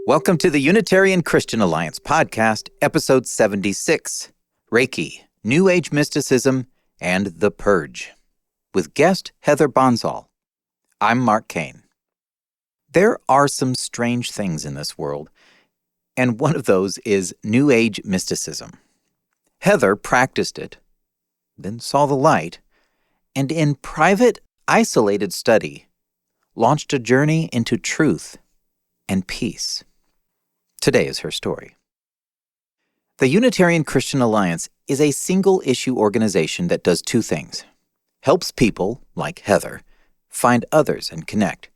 Welcome to the Unitarian Christian Alliance podcast, episode 76, Reiki, New Age Mysticism, and the Purge, with guest Heather Bonsall. I'm Mark Kane. There are some strange things in this world, and one of those is New Age mysticism. Heather practiced it, then saw the light, and in private, isolated study, launched a journey into truth and peace. Today is her story. The Unitarian Christian Alliance is a single-issue organization that does two things: helps people, like Heather, find others and connect,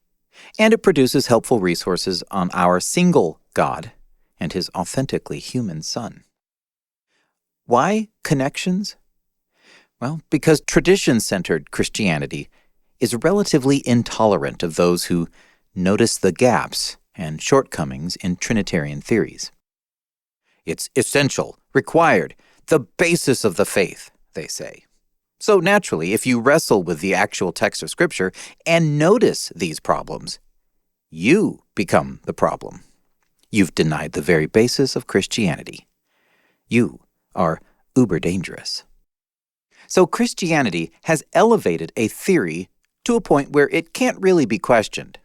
and it produces helpful resources on our single God and his authentically human Son. Why connections? Well, because tradition-centered Christianity is relatively intolerant of those who notice the gaps and shortcomings in Trinitarian theories. It's essential, required, the basis of the faith, they say. So naturally, if you wrestle with the actual text of Scripture and notice these problems, you become the problem. You've denied the very basis of Christianity. You are uber dangerous. So Christianity has elevated a theory to a point where it can't really be questioned.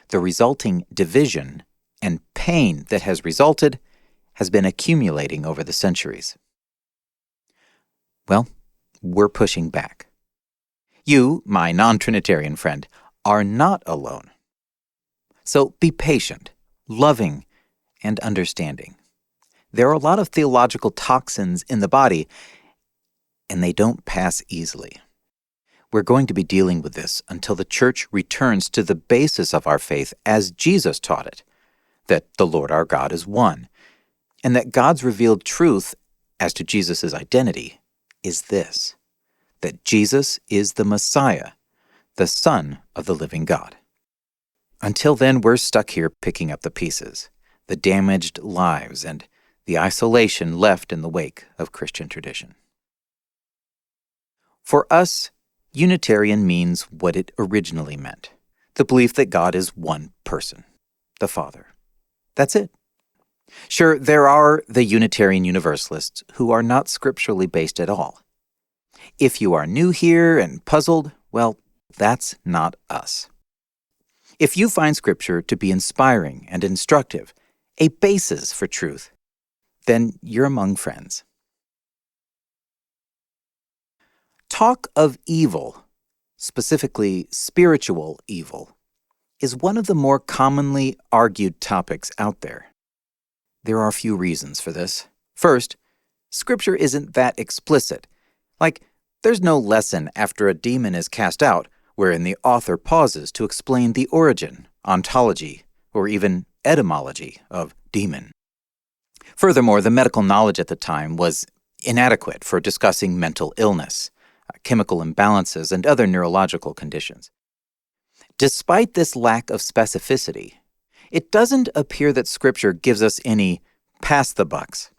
The resulting division and pain that has resulted has been accumulating over the centuries. Well, we're pushing back. You, my non-Trinitarian friend, are not alone. So be patient, loving, and understanding. There are a lot of theological toxins in the body, and they don't pass easily. We're going to be dealing with this until the church returns to the basis of our faith as Jesus taught it, that the Lord our God is one, and that God's revealed truth as to Jesus' identity is this, that Jesus is the Messiah, the Son of the living God. Until then, we're stuck here picking up the pieces, the damaged lives, and the isolation left in the wake of Christian tradition. For us, Unitarian means what it originally meant, the belief that God is one person, the Father. That's it. Sure, there are the Unitarian Universalists who are not scripturally based at all. If you are new here and puzzled, well, that's not us. If you find Scripture to be inspiring and instructive, a basis for truth, then you're among friends. Talk of evil, specifically spiritual evil, is one of the more commonly argued topics out there. There are a few reasons for this. First, Scripture isn't that explicit. Like, there's no lesson after a demon is cast out wherein the author pauses to explain the origin, ontology, or even etymology of demon. Furthermore, the medical knowledge at the time was inadequate for discussing mental illness, chemical imbalances, and other neurological conditions. Despite this lack of specificity, it doesn't appear that Scripture gives us any pass the bucks.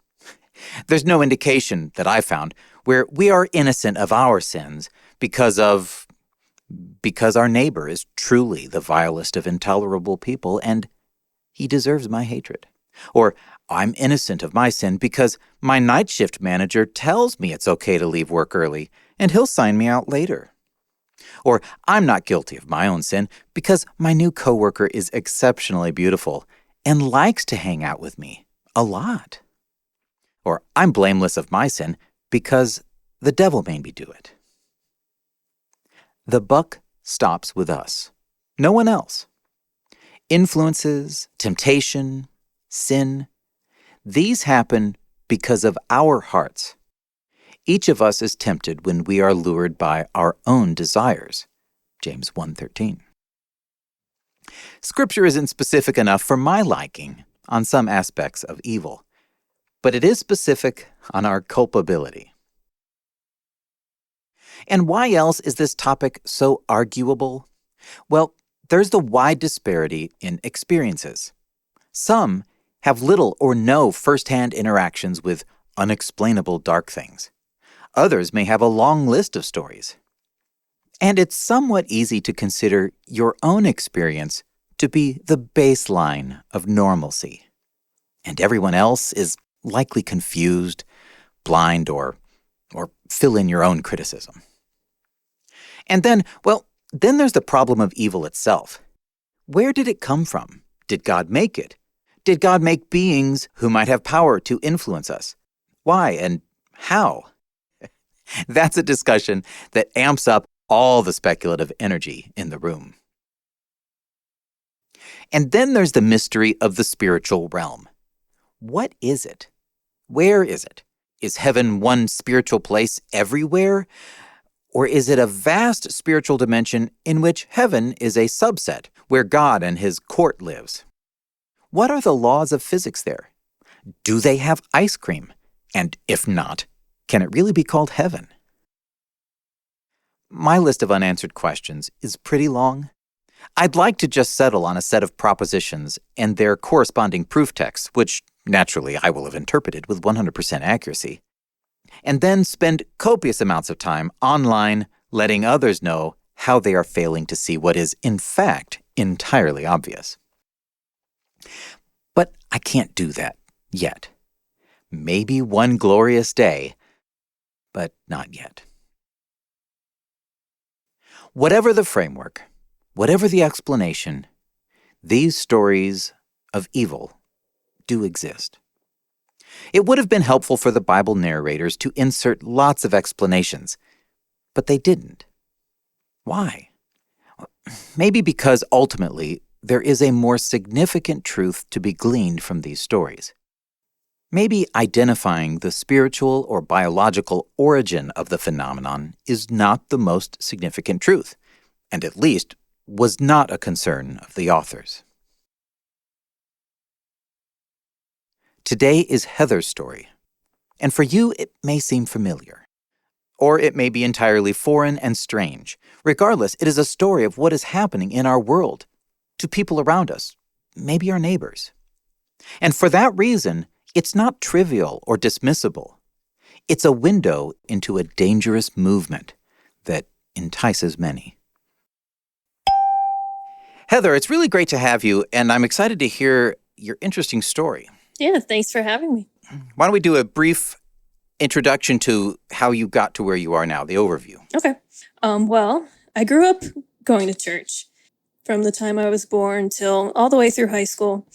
There's no indication that I found where we are innocent of our sins because our neighbor is truly the vilest of intolerable people and he deserves my hatred. Or I'm innocent of my sin because my night shift manager tells me it's okay to leave work early and he'll sign me out later. Or I'm not guilty of my own sin because my new coworker is exceptionally beautiful and likes to hang out with me a lot. Or I'm blameless of my sin because the devil made me do it. The buck stops with us, no one else. Influences, temptation, sin, these happen because of our hearts. Each of us is tempted when we are lured by our own desires. James 1:13. Scripture isn't specific enough for my liking on some aspects of evil, but it is specific on our culpability. And why else is this topic so arguable? Well, there's the wide disparity in experiences. Some have little or no first-hand interactions with unexplainable dark things. Others may have a long list of stories. And it's somewhat easy to consider your own experience to be the baseline of normalcy. And everyone else is likely confused, blind, or fill in your own criticism. And then there's the problem of evil itself. Where did it come from? Did God make it? Did God make beings who might have power to influence us? Why and how? That's a discussion that amps up all the speculative energy in the room. And then there's the mystery of the spiritual realm. What is it? Where is it? Is heaven one spiritual place everywhere? Or is it a vast spiritual dimension in which heaven is a subset, where God and his court lives? What are the laws of physics there? Do they have ice cream? And if not, can it really be called heaven? My list of unanswered questions is pretty long. I'd like to just settle on a set of propositions and their corresponding proof texts, which naturally I will have interpreted with 100% accuracy, and then spend copious amounts of time online letting others know how they are failing to see what is, in fact, entirely obvious. But I can't do that yet. Maybe one glorious day, but not yet. Whatever the framework, whatever the explanation, these stories of evil do exist. It would have been helpful for the Bible narrators to insert lots of explanations, but they didn't. Why? Maybe because ultimately there is a more significant truth to be gleaned from these stories. Maybe identifying the spiritual or biological origin of the phenomenon is not the most significant truth, and at least was not a concern of the authors. Today is Heather's story, and for you it may seem familiar, or it may be entirely foreign and strange. Regardless, it is a story of what is happening in our world, to people around us, maybe our neighbors. And for that reason, it's not trivial or dismissible. It's a window into a dangerous movement that entices many. Heather, it's really great to have you, and I'm excited to hear your interesting story. Yeah, thanks for having me. Why don't we do a brief introduction to how you got to where you are now, the overview. Okay. Well, I grew up going to church from the time I was born till all the way through high school.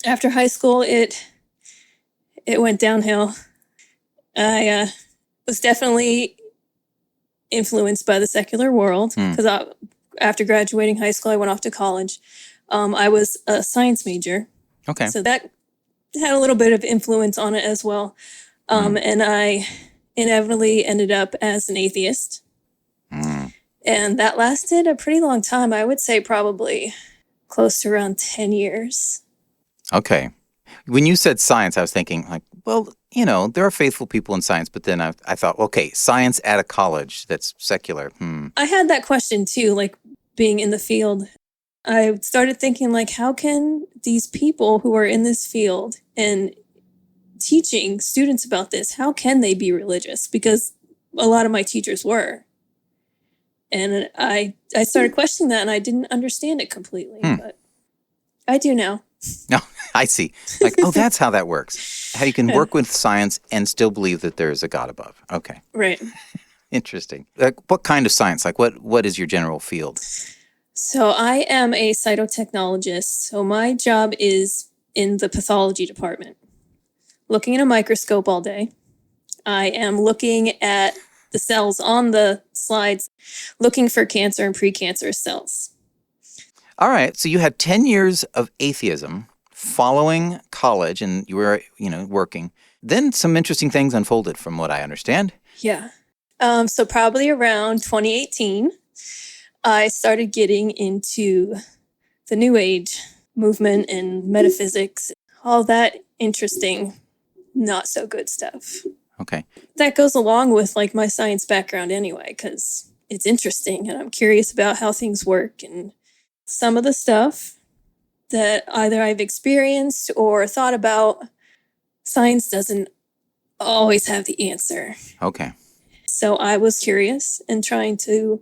After high school, it went downhill. I was definitely influenced by the secular world because after graduating high school, I went off to college. I was a science major. Okay. So that had a little bit of influence on it as well. And I inevitably ended up as an atheist. And that lasted a pretty long time. I would say probably close to around 10 years. Okay. When you said science, I was thinking there are faithful people in science, but then I thought, okay, science at a college that's secular. I had that question too, like being in the field. I started thinking, like, how can these people who are in this field and teaching students about this, how can they be religious? Because a lot of my teachers were. And I started questioning that, and I didn't understand it completely, but I do now. No, I see. Like, that's how that works. How you can work with science and still believe that there is a God above. Okay. Right. Interesting. Like, what kind of science? Like, what is your general field? So I am a cytotechnologist. So my job is in the pathology department, looking at a microscope all day. I am looking at the cells on the slides, looking for cancer and precancerous cells. All right. So you had 10 years of atheism following college, and you were, working. Then some interesting things unfolded from what I understand. Yeah. So probably around 2018, I started getting into the New Age movement and metaphysics, all that interesting, not so good stuff. Okay. That goes along with like my science background anyway, because it's interesting and I'm curious about how things work. And some of the stuff that either I've experienced or thought about, science doesn't always have the answer. Okay. So I was curious and trying to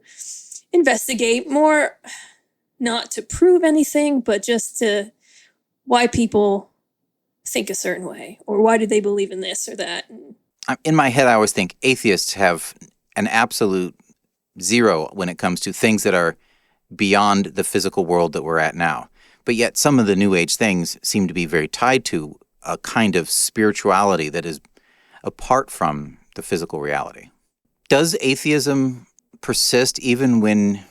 investigate more not to prove anything, but just to why people think a certain way, or why do they believe in this or that. In my head, I always think atheists have an absolute zero when it comes to things that are beyond the physical world that we're at now. But yet some of the New Age things seem to be very tied to a kind of spirituality that is apart from the physical reality. Does atheism persist even when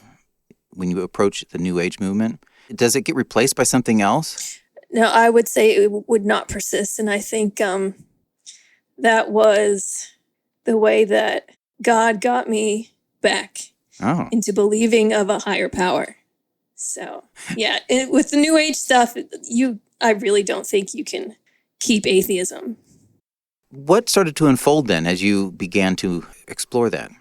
you approach the New Age movement? Does it get replaced by something else? No, I would say it would not persist. And I think that was the way that God got me back into believing of a higher power. So, yeah, with the New Age stuff, I really don't think you can keep atheism. What started to unfold then as you began to explore that?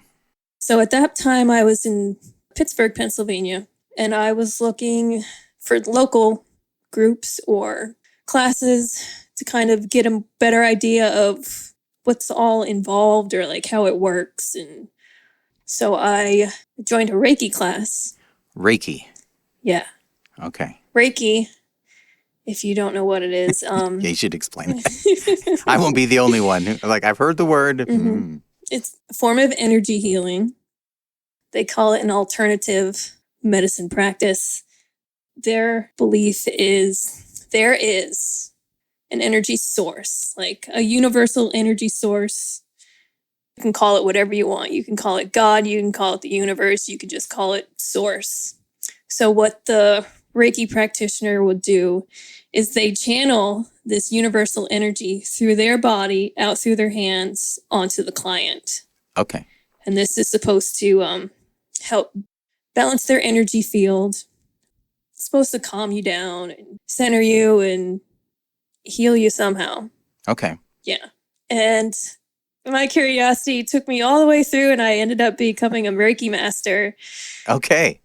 So at that time, I was in Pittsburgh, Pennsylvania, and I was looking for local groups or classes to kind of get a better idea of what's all involved or like how it works. And so I joined a Reiki class. Reiki? Yeah. Okay. Reiki, if you don't know what it is. Yeah, you should explain it. I won't be the only one. I've heard the word. Mm-hmm. It's a form of energy healing. They call it an alternative medicine practice. Their belief is there is an energy source, like a universal energy source. You can call it whatever you want. You can call it God. You can call it the universe. You could just call it source. So what the Reiki practitioner will do is they channel this universal energy through their body, out through their hands, onto the client. Okay. And this is supposed to help balance their energy field. It's supposed to calm you down and center you and heal you somehow. Okay. Yeah. And my curiosity took me all the way through, and I ended up becoming a Reiki master. Okay.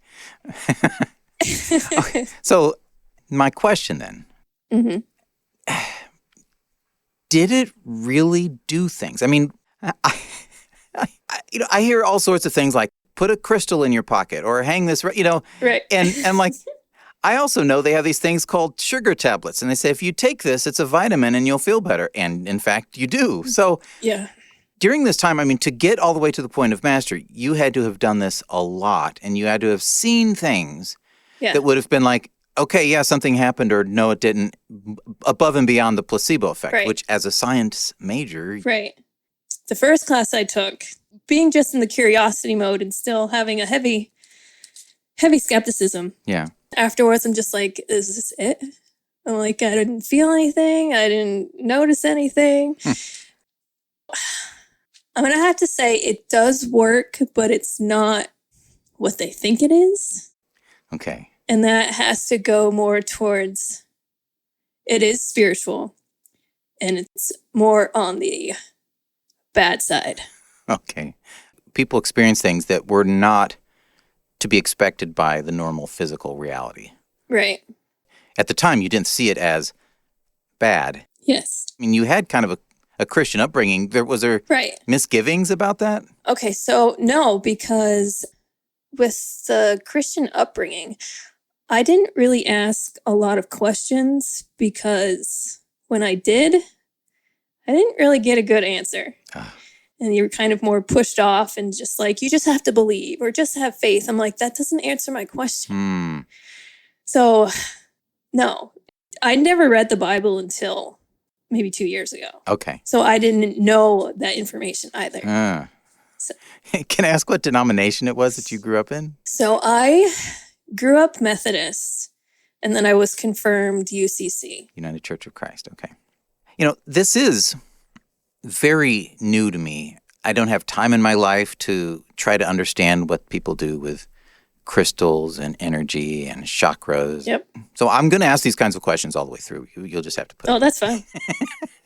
Okay. So my question then, did it really do things? I mean, I hear all sorts of things like put a crystal in your pocket or hang this, right. And I'm like, I also know they have these things called sugar tablets, and they say if you take this, it's a vitamin and you'll feel better. And in fact, you do. So yeah. During this time, I mean, to get all the way to the point of master, you had to have done this a lot, and you had to have seen things that would have been like, okay, yeah, something happened, or no, it didn't, above and beyond the placebo effect, which as a science major. Right. The first class I took, being just in the curiosity mode and still having a heavy skepticism. Yeah. Afterwards, I'm just like, is this it? I'm like, I didn't feel anything. I didn't notice anything. I'm going to have to say it does work, but it's not what they think it is. Okay. And that has to go more towards, it is spiritual, and it's more on the bad side. Okay. People experience things that were not to be expected by the normal physical reality. Right. At the time, you didn't see it as bad. Yes. I mean, you had kind of a Christian upbringing. Was there misgivings about that? Okay, so no, because with the Christian upbringing, I didn't really ask a lot of questions because when I did, I didn't really get a good answer. And you were kind of more pushed off and just like, you just have to believe or just have faith. I'm like, that doesn't answer my question. So, no, I never read the Bible until maybe 2 years ago. Okay. So I didn't know that information either. So. Can I ask what denomination it was that you grew up in? So I grew up Methodist, and then I was confirmed UCC. United Church of Christ, okay. This is very new to me. I don't have time in my life to try to understand what people do with crystals and energy and chakras. Yep. So I'm going to ask these kinds of questions all the way through. You'll just have to put it. That's fine.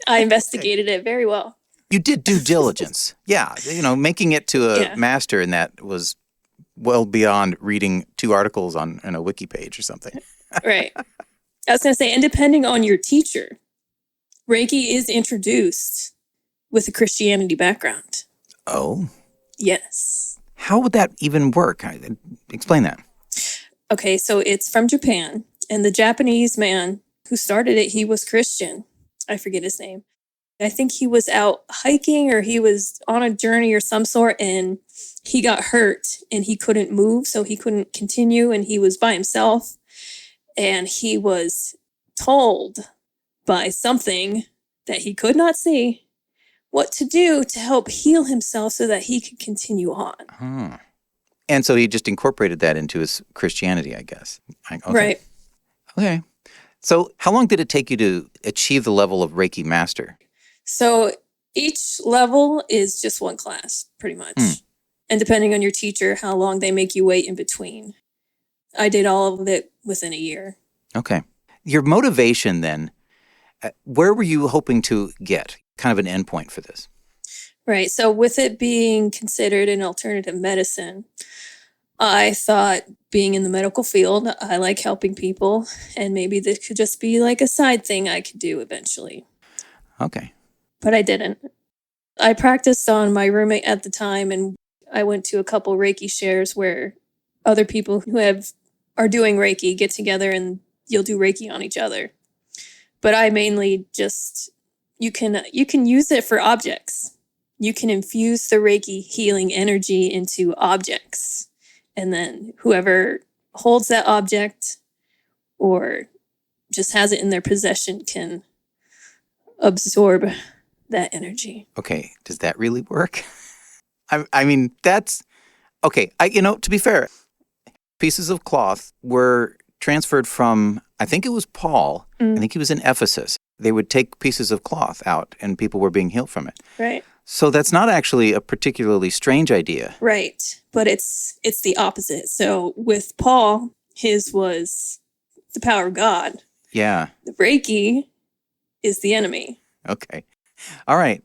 I investigated it very well. You did due diligence. Yeah. Making it to a master in that was well beyond reading 2 articles on a wiki page or something. Right. I was going to say, and depending on your teacher, Reiki is introduced with a Christianity background. Oh? Yes. How would that even work? Explain that. Okay, so it's from Japan. And the Japanese man who started it, he was Christian. I forget his name. I think he was out hiking or he was on a journey or some sort, and he got hurt and he couldn't move, so he couldn't continue, and he was by himself. And he was told by something that he could not see what to do to help heal himself so that he could continue on. And so he just incorporated that into his Christianity, I guess. Okay. Right. Okay. So how long did it take you to achieve the level of Reiki master? So each level is just one class, pretty much. And depending on your teacher, how long they make you wait in between. I did all of it within a year. Okay. Your motivation then, where were you hoping to get? Kind of an endpoint for this? Right. So with it being considered an alternative medicine, I thought being in the medical field, I like helping people, and maybe this could just be like a side thing I could do eventually. Okay. But I didn't. I practiced on my roommate at the time, and I went to a couple Reiki shares where other people who are doing Reiki get together and you'll do Reiki on each other. But I mainly just, you can use it for objects. You can infuse the Reiki healing energy into objects. And then whoever holds that object or just has it in their possession can absorb that energy. Okay. Does that really work? I mean, that's... Okay. To be fair, pieces of cloth were transferred from, I think it was Paul. I think he was in Ephesus. They would take pieces of cloth out and people were being healed from it. Right. So that's not actually a particularly strange idea. Right. But it's the opposite. So with Paul, his was the power of God. Yeah. The Reiki is the enemy. Okay. All right.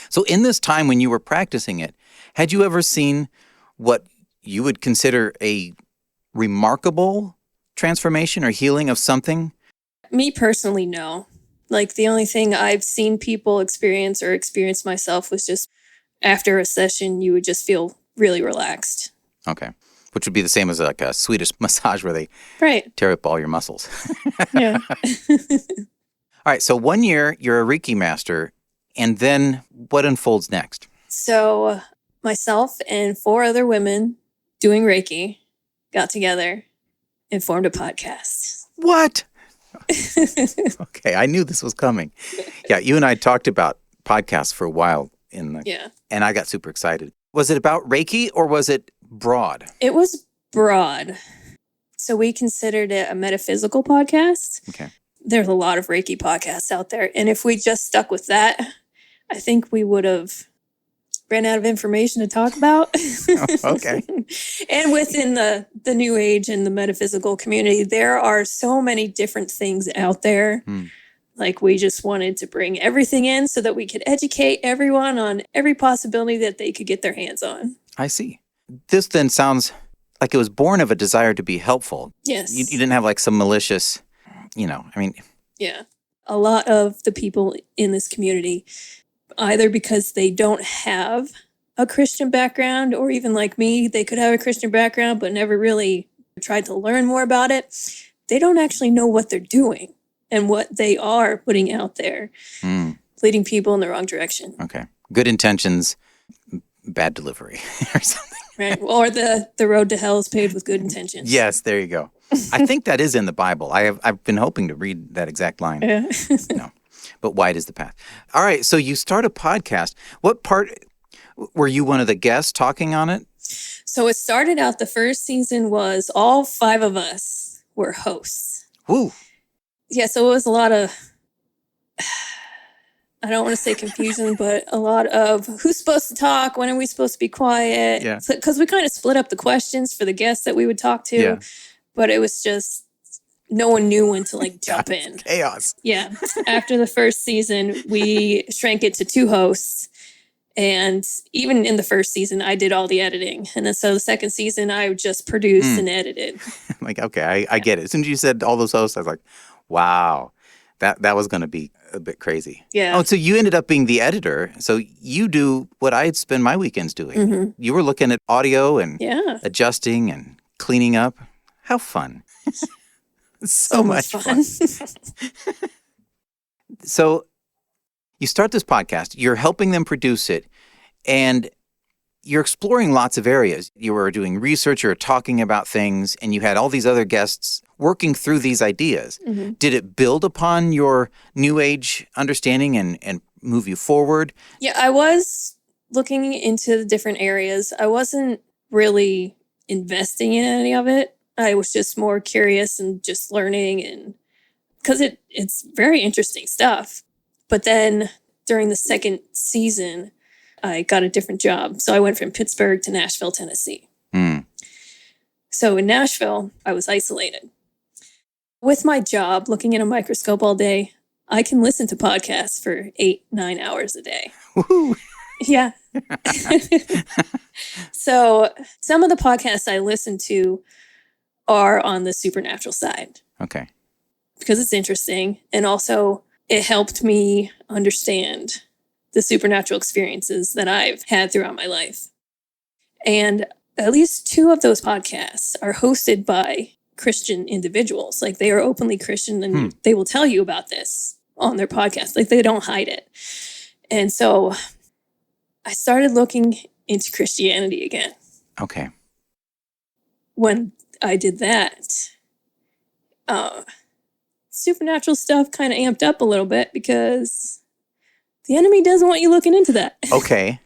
So in this time when you were practicing it, had you ever seen what you would consider a remarkable transformation or healing of something? Me personally, no. Like the only thing I've seen people experience or experience myself was just after a session, you would just feel really relaxed. Okay. Which would be the same as like a Swedish massage where they tear up all your muscles. Yeah. All right. So 1 year, you're a Reiki master. And then what unfolds next? So myself and 4 other women doing Reiki got together and formed a podcast. What? Okay, I knew this was coming. Yeah, you and I talked about podcasts for a while and I got super excited. Was it about Reiki or was it broad? It was broad. So we considered it a metaphysical podcast. Okay. There's a lot of Reiki podcasts out there. And if we just stuck with that, I think we would have ran out of information to talk about. Okay. And within the New Age and the metaphysical community, there are so many different things out there. Like we just wanted to bring everything in so that we could educate everyone on every possibility that they could get their hands on. I see. This then sounds like it was born of a desire to be helpful. Yes. You didn't have like some malicious, Yeah. A lot of the people in this community, either because they don't have a Christian background or even like me, they could have a Christian background but never really tried to learn more about it. They don't actually know what they're doing and what they are putting out there, leading people in the wrong direction. Okay. Good intentions, bad delivery or something. Right. Or the road to hell is paved with good intentions. Yes, there you go. I think that is in the Bible. I've been hoping to read that exact line. Yeah. No. But wide is the path. All right, so you start a podcast. What part, were you one of the guests talking on it? So it started out, the first season was all 5 of us were hosts. Woo. Yeah, so it was a lot of, I don't want to say confusion, but a lot of who's supposed to talk, when are we supposed to be quiet? Yeah. Because we kind of split up the questions for the guests that we would talk to. Yeah. But it was just, no one knew when to jump in. Chaos. Yeah. After the first season, we shrank it to 2 hosts. And even in the first season, I did all the editing. And then so the second season, I just produced and edited. Okay, I get it. As soon as you said all those hosts, I was like, wow, that was going to be a bit crazy. Yeah. Oh, so you ended up being the editor. So you do what I'd spend my weekends doing. You were looking at audio and adjusting and cleaning up. How fun. So much fun. So you start this podcast, you're helping them produce it, and you're exploring lots of areas. You were doing research, you were talking about things, and you had all these other guests working through these ideas. Mm-hmm. Did it build upon your New Age understanding and move you forward? Yeah, I was looking into the different areas. I wasn't really investing in any of it. I was just more curious and just learning, and because it's very interesting stuff. But then during the second season, I got a different job. So I went from Pittsburgh to Nashville, Tennessee. So in Nashville, I was isolated. With my job, looking in a microscope all day, I can listen to podcasts for 8-9 hours a day. Woo-hoo. Yeah. So some of the podcasts I listen to are on the supernatural side. Okay. Because it's interesting. And also it helped me understand the supernatural experiences that I've had throughout my life. And at least 2 of those podcasts are hosted by Christian individuals. Like, they are openly Christian, and they will tell you about this on their podcast. Like, they don't hide it. And so I started looking into Christianity again. Okay. When I did that, supernatural stuff kind of amped up a little bit because the enemy doesn't want you looking into that. Okay.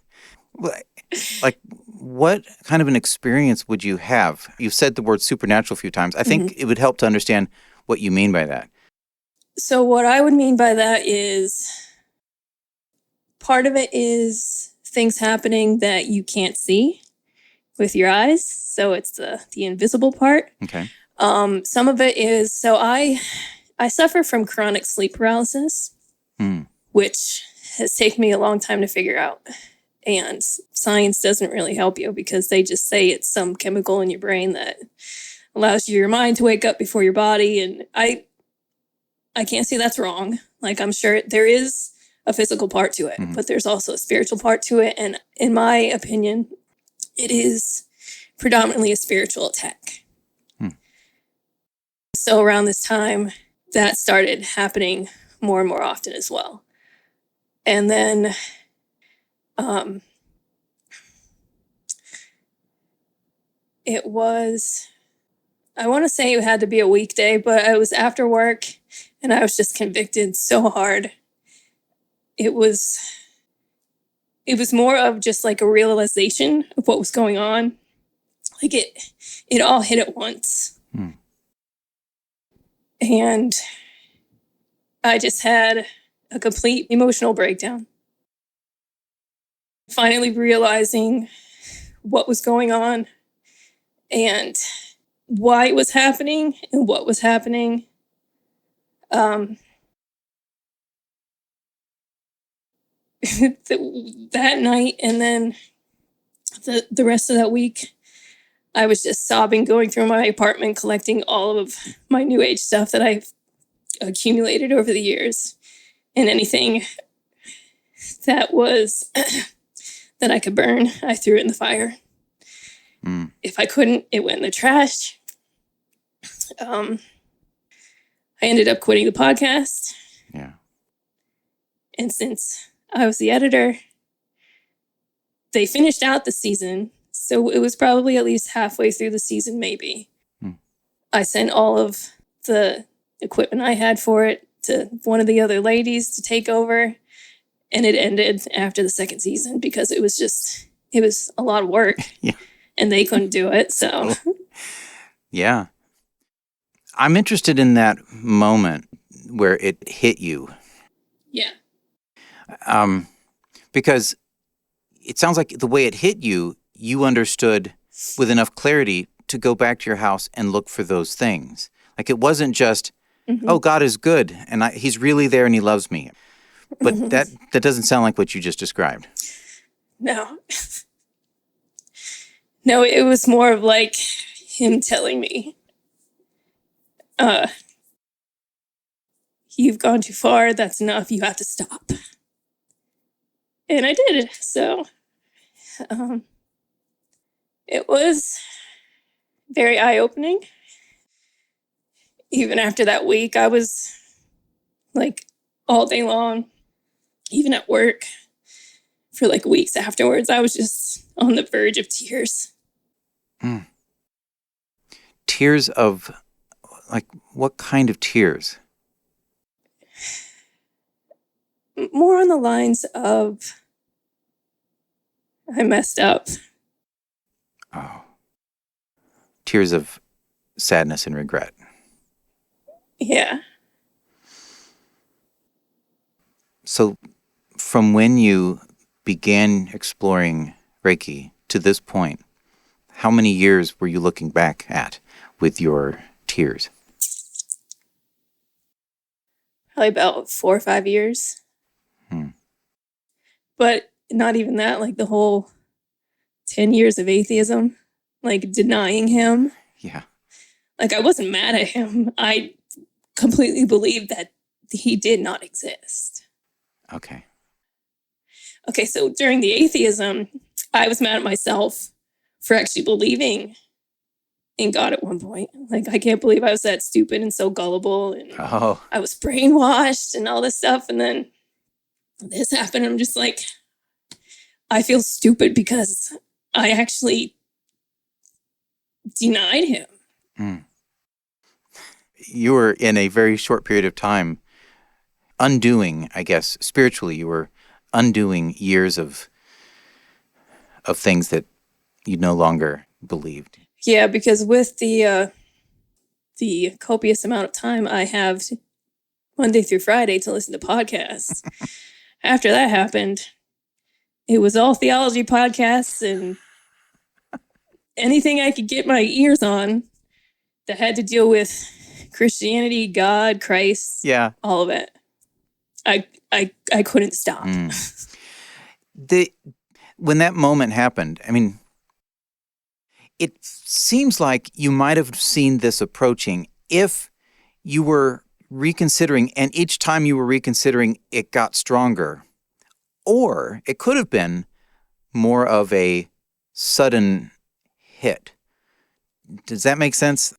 Like, what kind of an experience would you have? You've said the word supernatural a few times. I think it would help to understand what you mean by that. So what I would mean by that is part of it is things happening that you can't see with your eyes. So it's the invisible part. Okay. Some of it is, so I suffer from chronic sleep paralysis, which has taken me a long time to figure out. And science doesn't really help you because they just say it's some chemical in your brain that allows your mind to wake up before your body. And I can't say that's wrong. Like, I'm sure there is a physical part to it, but there's also a spiritual part to it. And in my opinion, it is predominantly a spiritual attack. So around this time, that started happening more and more often as well. And then it was, I want to say it had to be a weekday, but I was after work and I was just convicted so hard. It was more of just like a realization of what was going on. Like it all hit at once. And I just had a complete emotional breakdown. Finally realizing what was going on and why it was happening and what was happening. That night and then the rest of that week, I was just sobbing, going through my apartment, collecting all of my New Age stuff that I've accumulated over the years, and anything that was that I could burn, I threw it in the fire. If I couldn't, it went in the trash. I ended up quitting the podcast. Yeah. And since I was the editor, they finished out the season. So it was probably at least halfway through the season, maybe. I sent all of the equipment I had for it to one of the other ladies to take over. And it ended after the second season because it was a lot of work. Yeah. And they couldn't do it. So, yeah. I'm interested in that moment where it hit you. Yeah. Because it sounds like the way it hit you, you understood with enough clarity to go back to your house and look for those things. Like, it wasn't just, oh, God is good and he's really there and he loves me. But that doesn't sound like what you just described. No. No, it was more of like him telling me, you've gone too far. That's enough. You have to stop. And I did. So it was very eye-opening. even after that week, I was like all day long, even at work, for like weeks afterwards, I was just on the verge of tears. Mm. Tears of, like, what kind of tears? More on the lines of, I messed up. Oh. Tears of sadness and regret. Yeah. So from when you began exploring Reiki to this point, how many years were you looking back at with your tears? Probably about 4 or 5 years. But not even that, like the whole 10 years of atheism, like denying him. Yeah. Like I wasn't mad at him. I completely believed that he did not exist. Okay. Okay, so during the atheism, I was mad at myself for actually believing in God at one point. Like, I can't believe I was that stupid and so gullible, and I was brainwashed and all this stuff. And then this happened. I'm just like, I feel stupid because I actually denied him. Mm. You were in a very short period of time undoing, I guess, spiritually, you were undoing years of things that you no longer believed. Yeah, because with the copious amount of time I have Monday through Friday to listen to podcasts, after that happened, it was all theology podcasts and anything I could get my ears on that had to deal with Christianity, God, Christ, all of it. I couldn't stop. When that moment happened, I mean, it seems like you might have seen this approaching if you were reconsidering, and each time you were reconsidering, it got stronger. Or it could have been more of a sudden hit. Does that make sense?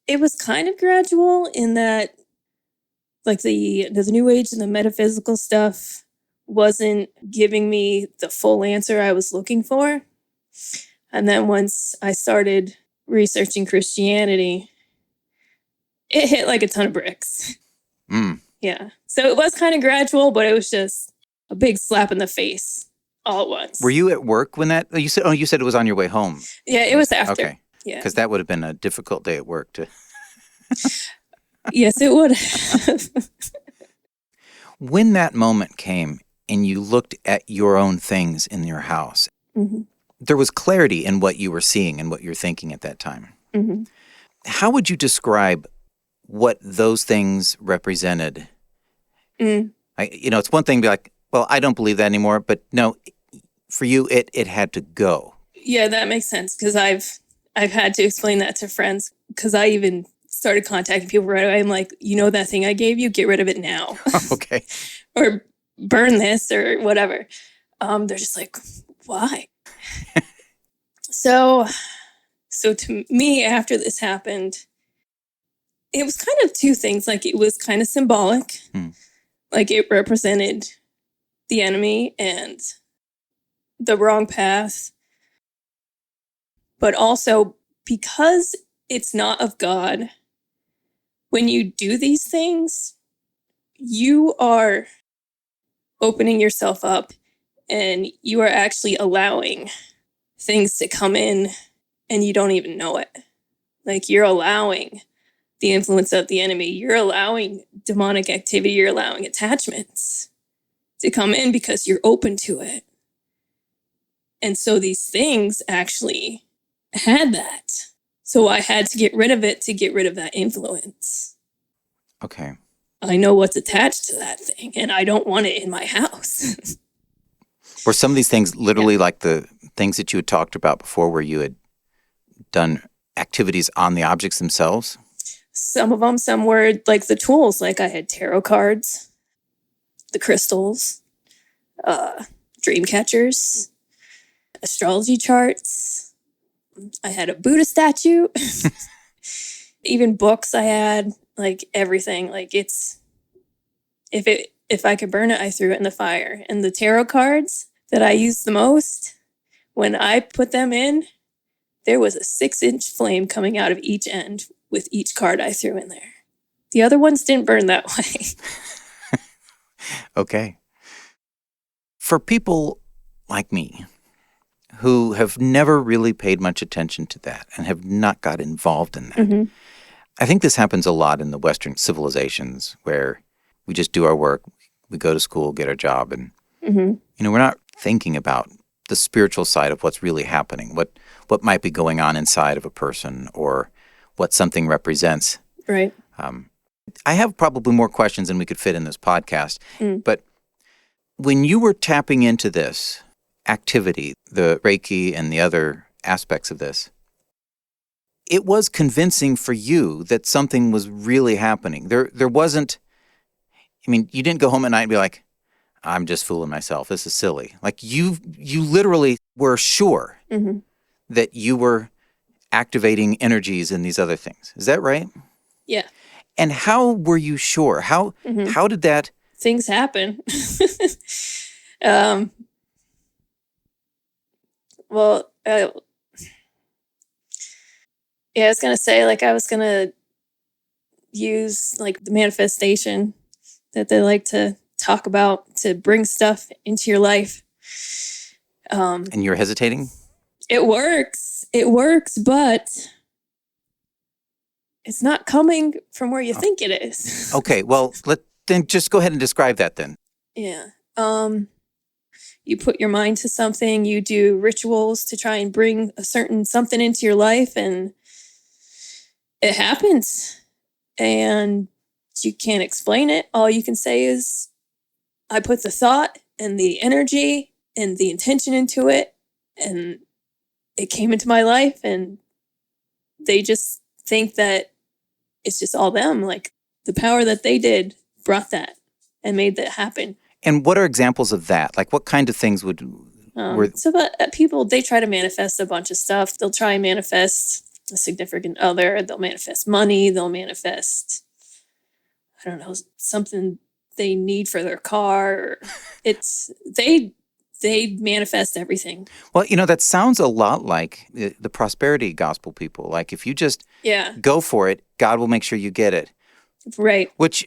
It was kind of gradual in that, like, the New Age and the metaphysical stuff wasn't giving me the full answer I was looking for. And then once I started researching Christianity, it hit like a ton of bricks. Yeah. So it was kind of gradual, but it was just a big slap in the face all at once. Were you at work when that, you said it was on your way home? Yeah, it was after. Okay. Yeah. Because that would have been a difficult day at work to... Yes, it would have. When that moment came and you looked at your own things in your house, there was clarity in what you were seeing and what you're thinking at that time. How would you describe what those things represented? It's one thing to be like, well, I don't believe that anymore, but no, for you, it had to go. Yeah, that makes sense, because I've had to explain that to friends, because I even started contacting people right away. I'm like, that thing I gave you, get rid of it now. Okay. Or burn this or whatever. They're just like, why? So to me, after this happened, it was kind of two things. Like, it was kind of symbolic. Like, it represented the enemy and the wrong path. But also, because it's not of God, when you do these things, you are opening yourself up and you are actually allowing things to come in and you don't even know it. Like, you're allowing the influence of the enemy. You're allowing demonic activity. You're allowing attachments to come in because you're open to it. And so these things actually had that. So I had to get rid of it to get rid of that influence. Okay. I know what's attached to that thing, and I don't want it in my house. Were some of these things literally like the things that you had talked about before, where you had done activities on the objects themselves? Some of them, some were like the tools. Like, I had tarot cards, the crystals, dream catchers, astrology charts. I had a Buddha statue. Even books I had, like everything. Like if I could burn it, I threw it in the fire. And the tarot cards that I used the most, when I put them in, there was a 6-inch flame coming out of each end with each card I threw in there. The other ones didn't burn that way. Okay. For people like me who have never really paid much attention to that and have not got involved in that, Mm-hmm. I think this happens a lot in the Western civilizations where we just do our work, we go to school, get our job, and we're not thinking about the spiritual side of what's really happening, what might be going on inside of a person or what something represents. Right. I have probably more questions than we could fit in this podcast, but when you were tapping into this activity, the Reiki and the other aspects of this, it was convincing for you that something was really happening. There wasn't, you didn't go home at night and be like, I'm just fooling myself. This is silly. Like you literally were sure that you were activating energies in these other things. Is that right? Yeah. And how were you sure? How did that... Things happen. I was going to say, like, I was going to use, like, the manifestation that they like to talk about to bring stuff into your life. And you're hesitating? It works, but it's not coming from where you think it is. Okay, well, then just go ahead and describe that then. Yeah. You put your mind to something, you do rituals to try and bring a certain something into your life, and it happens. And you can't explain it. All you can say is, I put the thought and the energy and the intention into it, and it came into my life, and they just think that it's just all them. Like, the power that they did brought that and made that happen. And what are examples of that? Like, what kind of things were... People, they try to manifest a bunch of stuff. They'll try and manifest a significant other. They'll manifest money. They'll manifest, I don't know, something they need for their car. They manifest everything. Well, that sounds a lot like the prosperity gospel people. Like, if you just go for it, God will make sure you get it. Right. Which,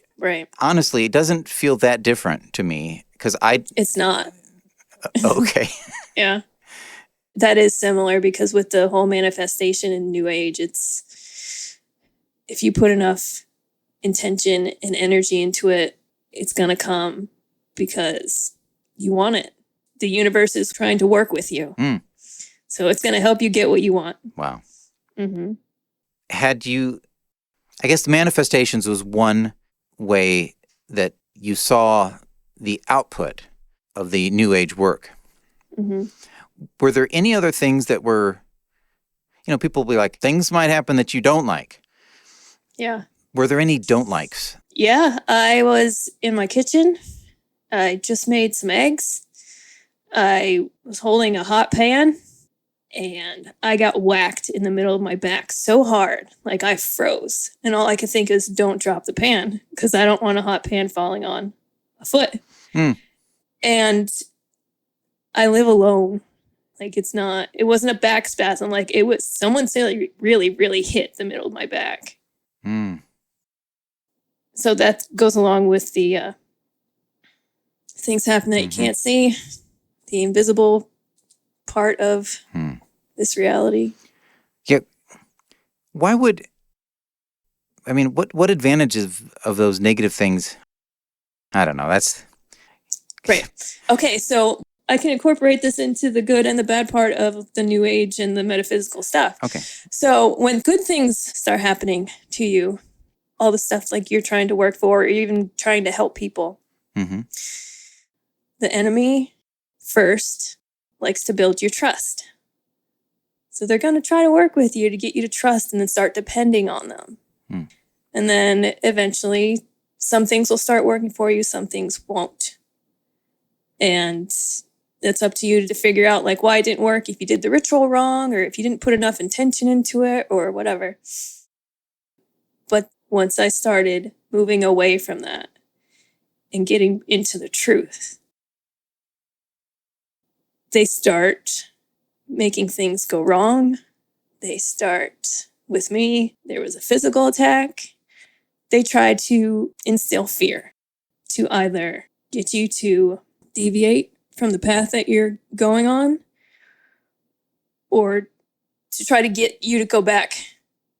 honestly, it doesn't feel that different to me because It's not. Okay. Yeah. That is similar because with the whole manifestation in New Age, it's if you put enough intention and energy into it, it's going to come because you want it. The universe is trying to work with you. So it's going to help you get what you want. Wow. I guess the manifestations was one way that you saw the output of the New Age work. Were there any other things that were, people will be like, things might happen that you don't like? Yeah. Were there any don't likes? Yeah, I was in my kitchen. I just made some eggs. I was holding a hot pan. And I got whacked in the middle of my back so hard, like I froze. And all I could think is, don't drop the pan, because I don't want a hot pan falling on a foot. And I live alone. Like, it wasn't a back spasm. Like, it was, someone said, like, really, really hit the middle of my back. So that goes along with the things happen that you can't see, the invisible part of this reality. Yeah. Why would... what advantages of those negative things? I don't know. That's... Right. Okay, so I can incorporate this into the good and the bad part of the New Age and the metaphysical stuff. Okay. So when good things start happening to you, all the stuff like you're trying to work for, or even trying to help people, the enemy first likes to build your trust. So they're going to try to work with you to get you to trust and then start depending on them. And then eventually some things will start working for you, some things won't. And it's up to you to figure out like why it didn't work, if you did the ritual wrong or if you didn't put enough intention into it or whatever. But once I started moving away from that and getting into the truth, they start making things go wrong. They start with me. There was a physical attack. They tried to instill fear to either get you to deviate from the path that you're going on or to try to get you to go back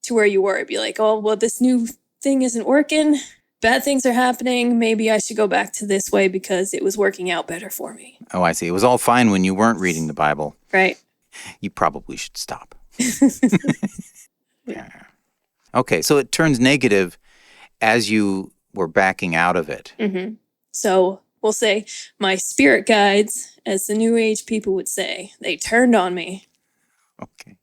to where you were. Be like, oh, well, this new thing isn't working. Bad things are happening. Maybe I should go back to this way because it was working out better for me. Oh, I see. It was all fine when you weren't reading the Bible. Right. You probably should stop. Yeah. Okay, so it turns negative as you were backing out of it. Mm-hmm. So we'll say my spirit guides, as the New Age people would say, they turned on me. Okay.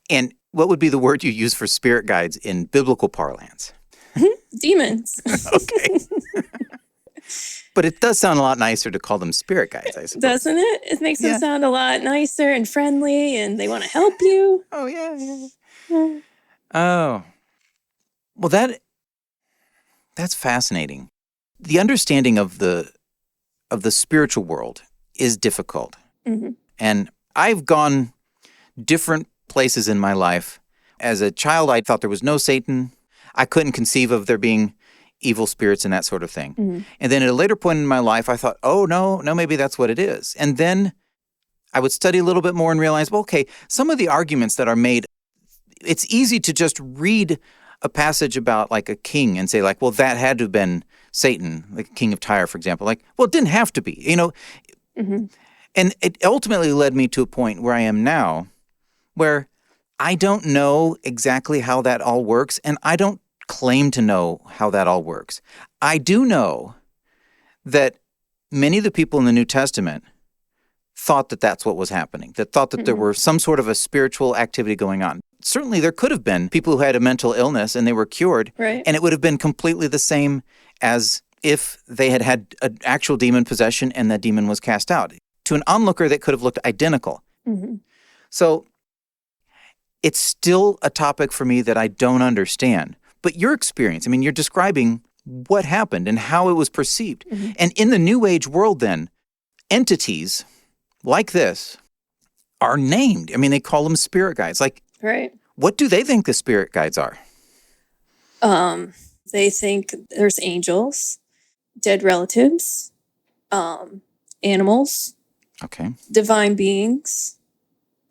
And what would be the word you use for spirit guides in biblical parlance? Demons. Okay. But it does sound a lot nicer to call them spirit guides, I suppose. Doesn't it? It makes them sound a lot nicer and friendly, and they want to help you. Oh, yeah. Oh. Well, that's fascinating. The understanding of the spiritual world is difficult. Mm-hmm. And I've gone different places in my life. As a child, I thought there was no Satan. I couldn't conceive of there being evil spirits and that sort of thing. Mm-hmm. And then at a later point in my life, I thought, oh, no, maybe that's what it is. And then I would study a little bit more and realize, well, okay, some of the arguments that are made, it's easy to just read a passage about like a king and say like, well, that had to have been Satan, like King of Tyre, for example. Like, well, it didn't have to be, Mm-hmm. And it ultimately led me to a point where I am now, where I don't know exactly how that all works, and I don't claim to know how that all works. I do know that many of the people in the New Testament thought that that's what was happening, that thought that there were some sort of a spiritual activity going on. Certainly there could have been people who had a mental illness and they were cured, Right. and it would have been completely the same as if they had had an actual demon possession and that demon was cast out. To an onlooker, that could have looked identical. Mm-hmm. So it's still a topic for me that I don't understand. But your experience, I mean, you're describing what happened and how it was perceived. Mm-hmm. And in the New Age world then, entities like this are named. I mean, they call them spirit guides. Like, Right. what do they think the spirit guides are? They think there's angels, dead relatives, animals, Okay. divine beings.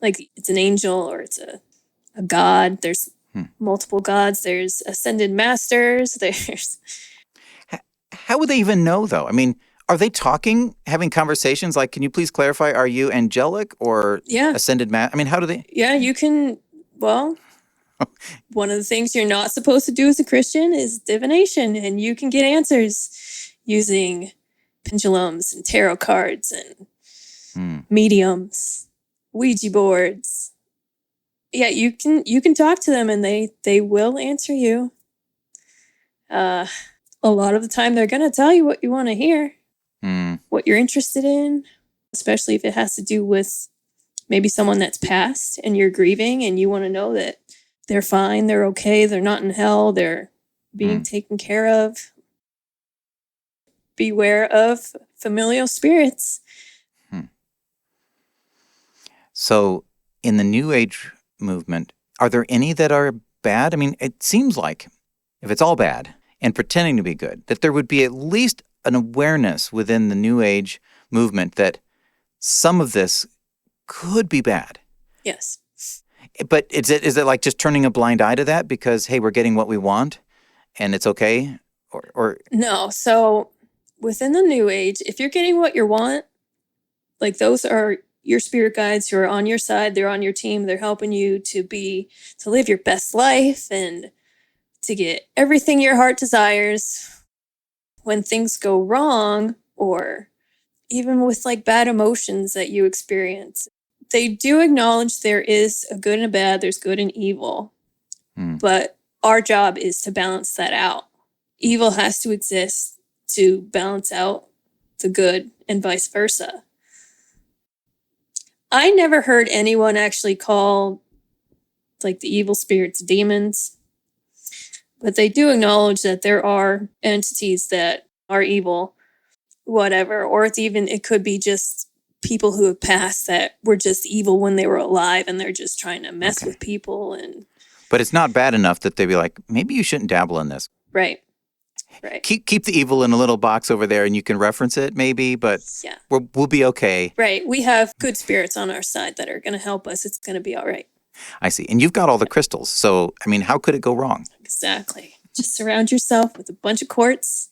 Like it's an angel or it's a god. There's multiple gods. There's ascended masters. There's... How would they even know, though? I mean, are they talking, having conversations like, can you please clarify, are you angelic or ascended I mean, how do they... Yeah, you can... Well, one of the things you're not supposed to do as a Christian is divination, and you can get answers using pendulums and tarot cards and mediums, Ouija boards. Yeah, you can talk to them and they will answer you. A lot of the time they're going to tell you what you want to hear, what you're interested in, especially if it has to do with maybe someone that's passed and you're grieving and you want to know that they're fine, they're okay, they're not in hell, they're being taken care of. Beware of familial spirits. So in the New Age movement, are there any that are bad? I mean, it seems like if it's all bad and pretending to be good, that there would be at least an awareness within the New Age movement that some of this could be bad. Yes. But is it like just turning a blind eye to that because, hey, we're getting what we want and it's okay? Or No. So within the New Age, if you're getting what you want, like those are your spirit guides who are on your side, they're on your team, they're helping you to live your best life and to get everything your heart desires. When things go wrong, or even with like bad emotions that you experience, they do acknowledge there is a good and a bad, there's good and evil. But our job is to balance that out. Evil has to exist to balance out the good and vice versa. I never heard anyone actually call like the evil spirits demons. But they do acknowledge that there are entities that are evil, whatever, or it could be just people who have passed that were just evil when they were alive and they're just trying to mess with people. But it's not bad enough that they'd be like, maybe you shouldn't dabble in this. Right. Keep the evil in a little box over there and you can reference it maybe, but we'll be okay. Right. We have good spirits on our side that are going to help us. It's going to be all right. I see. And you've got all the crystals. So, I mean, how could it go wrong? Exactly. Just surround yourself with a bunch of quartz.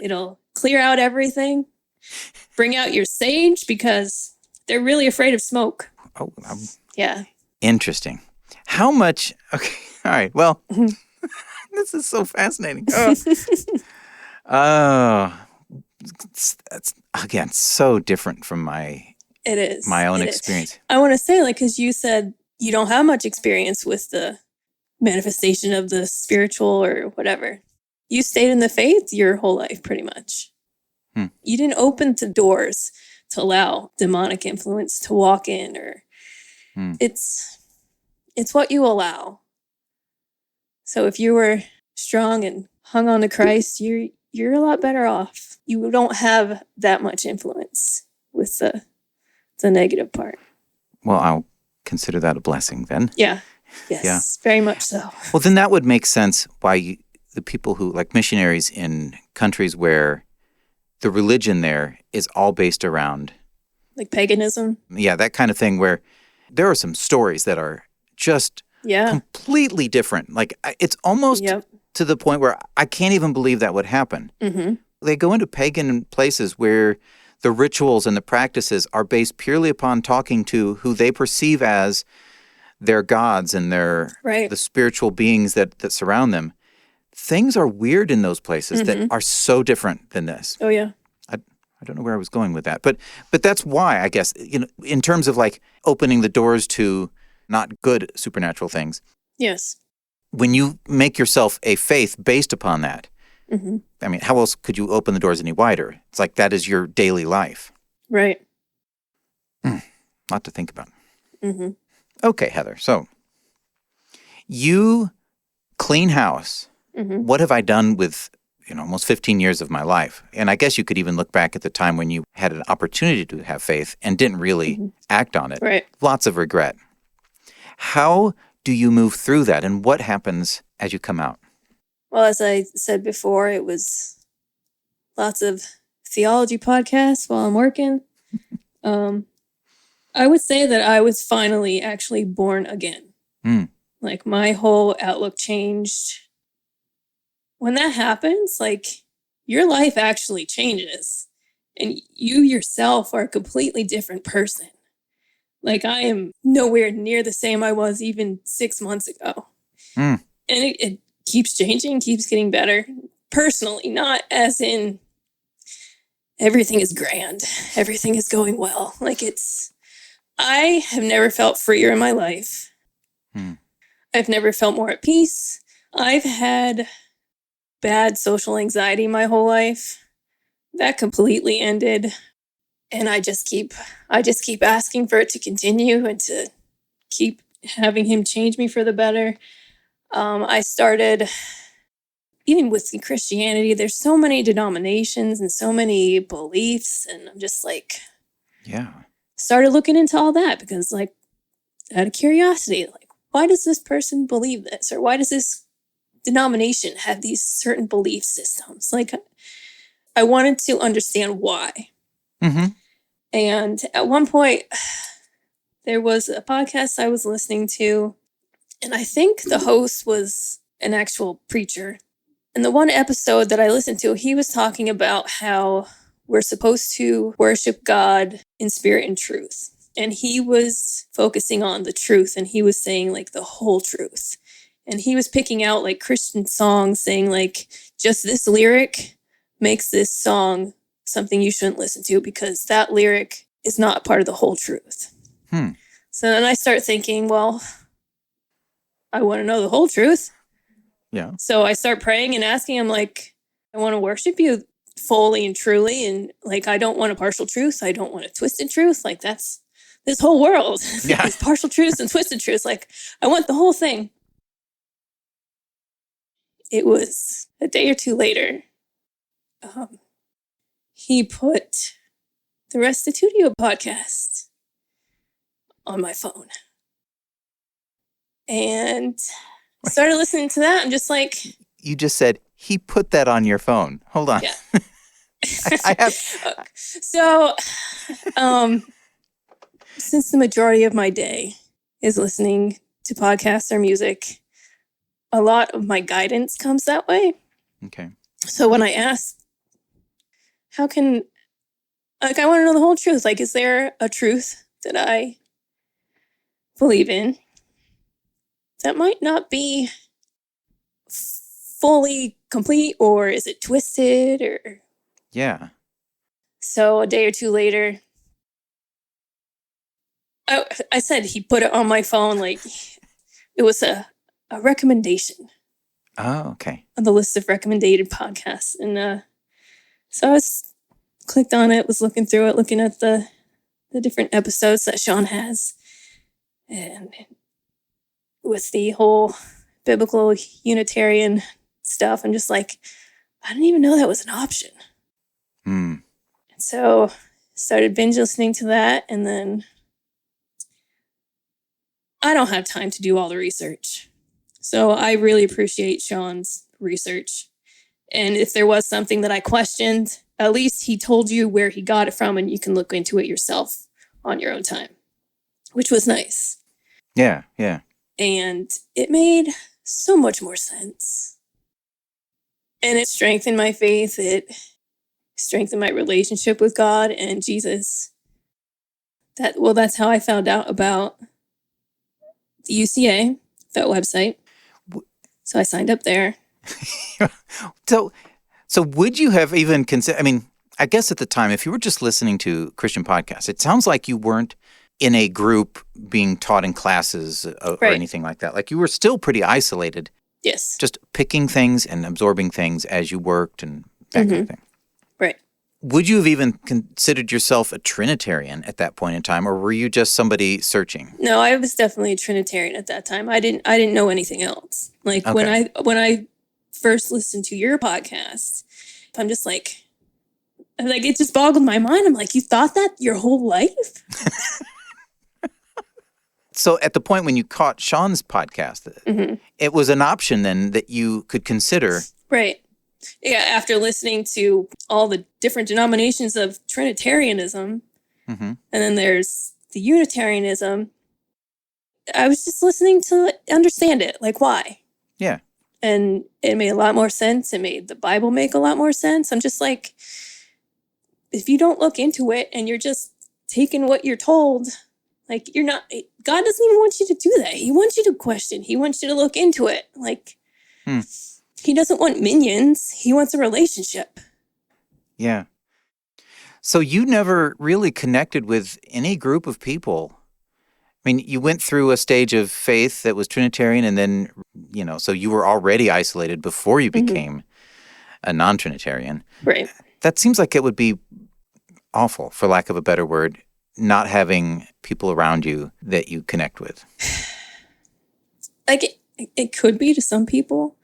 It'll clear out everything. Bring out your sage because they're really afraid of smoke. Oh, yeah. Interesting. How much? Okay. All right. Well, this is so fascinating. That's again so different from my own experience. I want to say, because you said you don't have much experience with the manifestation of the spiritual or whatever. You stayed in the faith your whole life, pretty much. You didn't open the doors to allow demonic influence to walk in, or it's what you allow. So if you were strong and hung on to Christ, you're a lot better off. You don't have that much influence with the negative part. Well, I'll consider that a blessing then. Yeah. Yes, very much so. Well, then that would make sense why the people who, like missionaries in countries where the religion there is all based around... like paganism? Yeah, that kind of thing where there are some stories that are just completely different. Like, it's almost to the point where I can't even believe that would happen. Mm-hmm. They go into pagan places where the rituals and the practices are based purely upon talking to who they perceive as their gods and the spiritual beings that surround them. Things are weird in those places that are so different than this. Oh, yeah. I don't know where I was going with that. But that's why, I guess, in terms of like opening the doors to not good supernatural things. Yes. When you make yourself a faith based upon that, I mean, how else could you open the doors any wider? It's like that is your daily life. Right. Lot to think about. Mm-hmm. Okay, Heather. So you clean house. Mm-hmm. What have I done with almost 15 years of my life? And I guess you could even look back at the time when you had an opportunity to have faith and didn't really act on it. Right. Lots of regret. How do you move through that, and what happens as you come out? Well, as I said before, it was lots of theology podcasts while I'm working. I would say that I was finally actually born again. Like my whole outlook changed. When that happens, like your life actually changes and you yourself are a completely different person. Like I am nowhere near the same I was even 6 months ago. And it keeps changing, keeps getting better. Personally, not as in everything is grand, everything is going well. Like I have never felt freer in my life. I've never felt more at peace. I've had bad social anxiety my whole life. That completely ended. And I just keep asking for it to continue and to keep having him change me for the better. I started, even with Christianity, there's so many denominations and so many beliefs. And I'm just like, started looking into all that because like out of curiosity, like, why does this person believe this? Or why does this denomination have these certain belief systems? Like, I wanted to understand why. Mm-hmm. And at one point, there was a podcast I was listening to, and I think the host was an actual preacher. And the one episode that I listened to, he was talking about how we're supposed to worship God in spirit and truth. And he was focusing on the truth, and he was saying like the whole truth. And he was picking out like Christian songs saying like, just this lyric makes this song something you shouldn't listen to because that lyric is not part of the whole truth. So then I start thinking, well, I want to know the whole truth. Yeah. So I start praying and asking him like, I want to worship you fully and truly. And like, I don't want a partial truth. I don't want a twisted truth. Like that's this whole world. There's partial truths and twisted truths. Like I want the whole thing. it was a day or two later. He put the Restitutio Podcast on my phone. And started listening to that. I'm just like... You just said, he put that on your phone. Hold on. Yeah. I have... So, since the majority of my day is listening to podcasts or music, a lot of my guidance comes that way. Okay. So when I asked, how can... Like, I want to know the whole truth. Like, is there a truth that I believe in that might not be fully complete, or is it twisted, or... Yeah. So a day or two later, I said he put it on my phone, like it was a recommendation. Oh, okay. On the list of recommended podcasts. And so I clicked on it, was looking through it, looking at the different episodes that Sean has. And with the whole biblical Unitarian stuff, I'm just like, I didn't even know that was an option. Mm. So started binge listening to that, and then I don't have time to do all the research. So I really appreciate Sean's research. And if there was something that I questioned, at least he told you where he got it from, and you can look into it yourself on your own time, which was nice. Yeah, yeah. And it made so much more sense. And it strengthened my faith. It strengthened my relationship with God and Jesus. That's how I found out about the UCA, that website. So I signed up there. So would you have even considered, I mean, I guess at the time, if you were just listening to Christian podcasts, it sounds like you weren't in a group being taught in classes or anything like that. Like you were still pretty isolated. Yes. Just picking things and absorbing things as you worked and that kind of thing. Right. Would you have even considered yourself a Trinitarian at that point in time, or were you just somebody searching? No, I was definitely a Trinitarian at that time. I didn't know anything else. Like when I first listened to your podcast, I'm just like it just boggled my mind. I'm like, you thought that your whole life? So at the point when you caught Sean's podcast, it was an option then that you could consider. Right. Yeah, after listening to all the different denominations of Trinitarianism, and then there's the Unitarianism, I was just listening to understand it, like why. Yeah. And it made a lot more sense. It made the Bible make a lot more sense. I'm just like, if you don't look into it and you're just taking what you're told, like you're not, God doesn't even want you to do that. He wants you to question. He wants you to look into it. Like, he doesn't want minions. He wants a relationship. Yeah. So you never really connected with any group of people. I mean, you went through a stage of faith that was Trinitarian, and then, so you were already isolated before you became a non-Trinitarian. Right. That seems like it would be awful, for lack of a better word, not having people around you that you connect with. Like, it could be to some people.